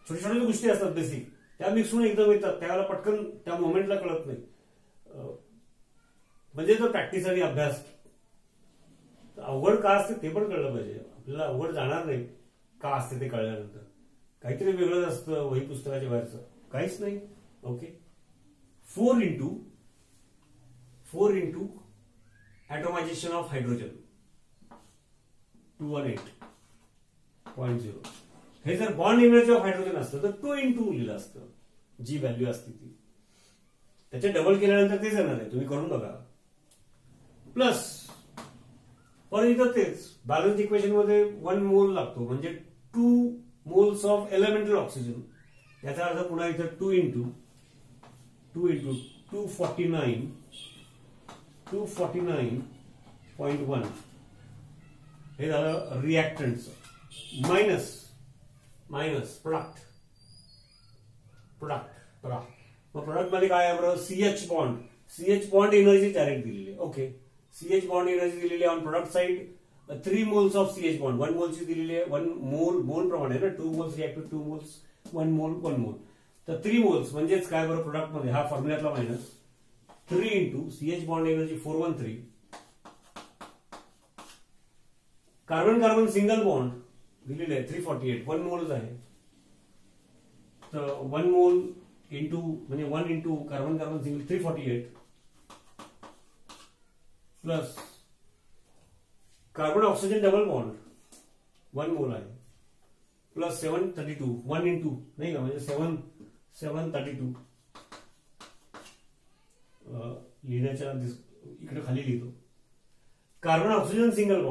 छोट्या छोट्या गोष्टी असतात बेसिक, त्या मिक्स होऊन एकदम येतात, त्याला पटकन त्या मोमेंटला कळत नाही. म्हणजे तो प्रॅक्टिस आणि अभ्यास. अवघड का असते ते पण कळलं पाहिजे आपल्याला. अवघड जाणार नाही का असते ते कळल्यानंतर. काहीतरी वेगळंच असतं वही पुस्तकाच्या बाहेरचं, काहीच नाही. Okay. 4 into atomisation of hydrogen 218.0. हे जर बॉन्ड एनर्जी ऑफ हायड्रोजन असतं तर 2 into लिहिलं असतं, जी व्हॅल्यू असते ती. त्याच्या डबल केल्यानंतर तेच येणार आहे, तुम्ही करून बघा. प्लस पण इथं तेच बॅलन्स इक्वेशन मध्ये 1 मोल लागतो, म्हणजे 2 मोल्स ऑफ एलिमेंटल ऑक्सिजन. याचा अर्थ पुन्हा इथं 2 into 249.1 हे झालं रिॲक्टंटचं. Minus product. मग प्रोडक्ट मध्ये काय आहे बरोबर, सीएच बॉन्ड एनर्जी डायरेक्ट दिलेली आहे. ओके. सीएच बॉन्ड एनर्जी दिलेली आहे on product side 3 moles of C बॉन्ड. 1 मोलची दिलेली आहे, 1 मोल प्रमाणे ना, 2 मोल्स रिॲक्ट टू 2 मोल्स, 1 मोल. तर 3 मोल्स म्हणजेच काय बरोबर प्रोडक्ट मध्ये हा फॉर्म्युल्यातला minus 3 into CH bond energy 413. Carbon single bond दिलेले आहे 348, 1 मोलच आहे. तर 1 मोल इंटू म्हणजे 1 into carbon single 348 plus carbon oxygen double bond 1 मोल आहे प्लस 732 1 into नाही का, म्हणजे 732 लिहिण्याच्या इकडे खाली लिहितो. Carbon oxygen single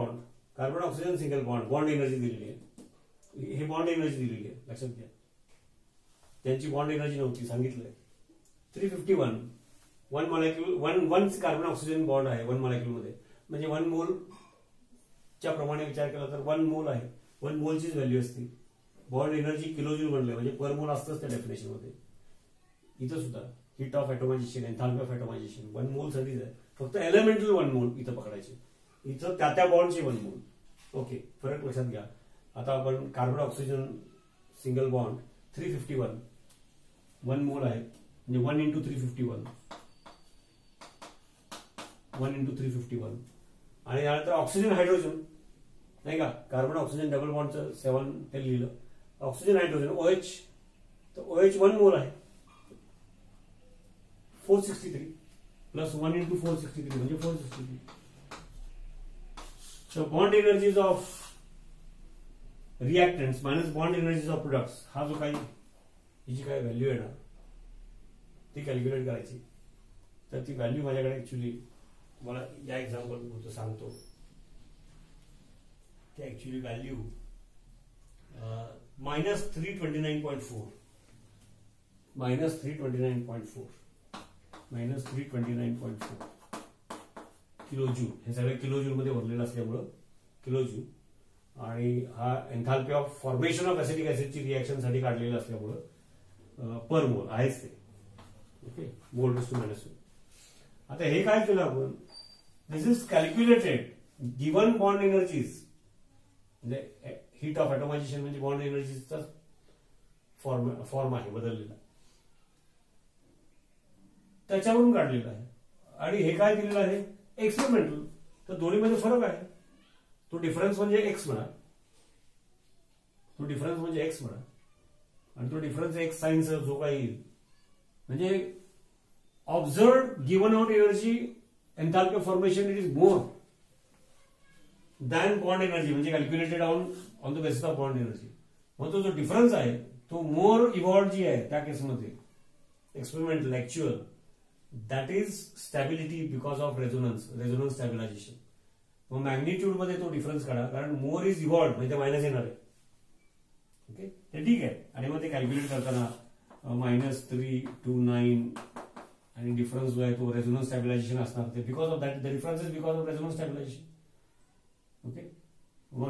bond bond energy दिलेली आहे. हे बॉन्ड एनर्जी दिलेली आहे, लक्षात घ्या. त्यांची बॉन्ड एनर्जी नव्हती सांगितलंय 351. 1 मॉलिक्यूल 1 कार्बन ऑक्सिजन बॉन्ड आहे 1 मॉलिक्यूल मध्ये, म्हणजे 1 मोल च्या प्रमाणे विचार केला तर 1 मोल आहे. 1 मोलचीच व्हॅल्यू असते. बॉन्ड एनर्जी किलोजूल बनले, म्हणजे पर मोल असतंच त्या डेफिनेशन मध्ये. इथं सुद्धा हीट ऑफ ऍटोमायझेशन, एन्थाल्पी ऑफ ऍटोमायझेशन 1 मोल साठीच आहे. फक्त एलिमेंटल 1 मोल इथं पकडायचे, इथं त्या बॉन्डचे 1 मोल. ओके, फरक लक्षात घ्या. आता आपण कार्बन ऑक्सिजन सिंगल बॉन्ड 351 1 मोल आहे, म्हणजे 1 into 351 आणि यानंतर ऑक्सिजन हायड्रोजन नाही का, कार्बन ऑक्सिजन डबल बॉन्डचं 7 हे लिहिलं. ऑक्सिजन हायड्रोजन OH, तर OH 1 मोल आहे 463 प्लस 1 into 463 म्हणजे 463. So bond energies of reactants minus bond energies of products, हा जो काही हिची काय व्हॅल्यू आहे ना ती कॅल्क्युलेट करायची. तर ती व्हॅल्यू माझ्याकडे ऍक्च्युली मला या एक्झाम्पल पुरतं सांगतो की ऍक्च्युली व्हॅल्यू -329.4 किलोजूल. हे सगळे किलोजूल मध्ये भरलेलं असल्यामुळं किलोजूल. आणि हा enthalpy of formation of acetic ऍसिडची रिएक्शन साठी काढलेलं असल्यामुळं पर मोल आहेच ते. ओके, मोल टू -1. आता हे काय केलं आपण, this is calculated given bond energies, म्हणजे हीट ऑफ ऍटोमायझेशन म्हणजे बॉन्ड एनर्जीचा फॉर्म आहे बदललेला, त्याच्यावरून काढलेला आहे. आणि हे काय दिलेलं आहे एक्सपेरिमेंटल. तर दोन्हीमध्ये फरक आहे. तो डिफरन्स म्हणजे एक्स म्हणा, आणि तो डिफरन्स एक्स साइनचा जो काही येईल, म्हणजे observed given out energy enthalpy of formation it is more than bond energy, म्हणजे calculated on the basis of bond energy. मग तो जो डिफरन्स आहे तो मोर इव्हॉल्ड जी आहे त्या केसमध्ये experimental actual that is stability because of resonance stabilisation. मग मॅग्निट्यूड मध्ये तो डिफरन्स काढा, कारण मोर इज इव्हॉल्ड म्हणजे मायनस येणार आहे. ओके, ते ठीक आहे. आणि मग ते कॅल्क्युलेट करताना -329 आणि डिफरन्स जो आहे तो रेझोनन्स स्टॅबिलायझेशन असणार. ते because of that the difference is because of resonance stabilisation. Okay, मग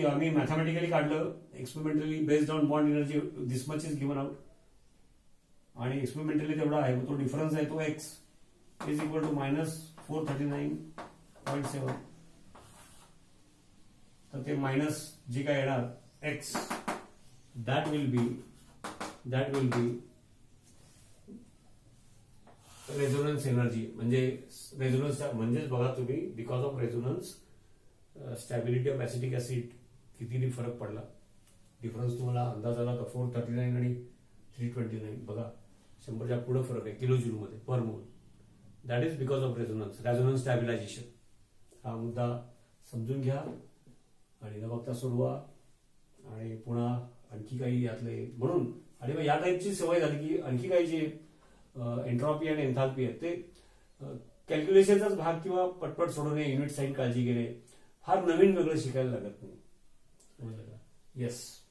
आम्ही मॅथमॅटिकली काढलं, experimentally based on bond energy this much is given out, आणि एक्सपेरिमेंटली तेवढा आहे. मग तो डिफरन्स आहे तो x इज इक्वल टू -439.7. तर ते मायनस जे काय येणार x that will be resonance energy. म्हणजे रेझोनन्स म्हणजेच बघा तुम्ही, because of resonance stability of acetic acid किती फरक पडला. डिफरन्स तुम्हाला अंदाज आला का 439 आणि 329. बघा 100च्या पुढे फरक आहे किलो जूल मध्ये पर मोल. That is because of resonance stabilisation. हा मुद्दा समजून घ्या आणि न बघता सोडवा. आणि पुन्हा आणखी काही यातले म्हणून, आणि मग या टाईपची सवय झाली की आणखी काही जे एंट्रॉपी आणि एन्थाल्पी आहेत ते कॅल्क्युलेशनचाच भाग किंवा पटपट सोडवणे, युनिट साईन काळजी घेणे, फार नवीन वेगळं शिकायला लागत नाही. येस.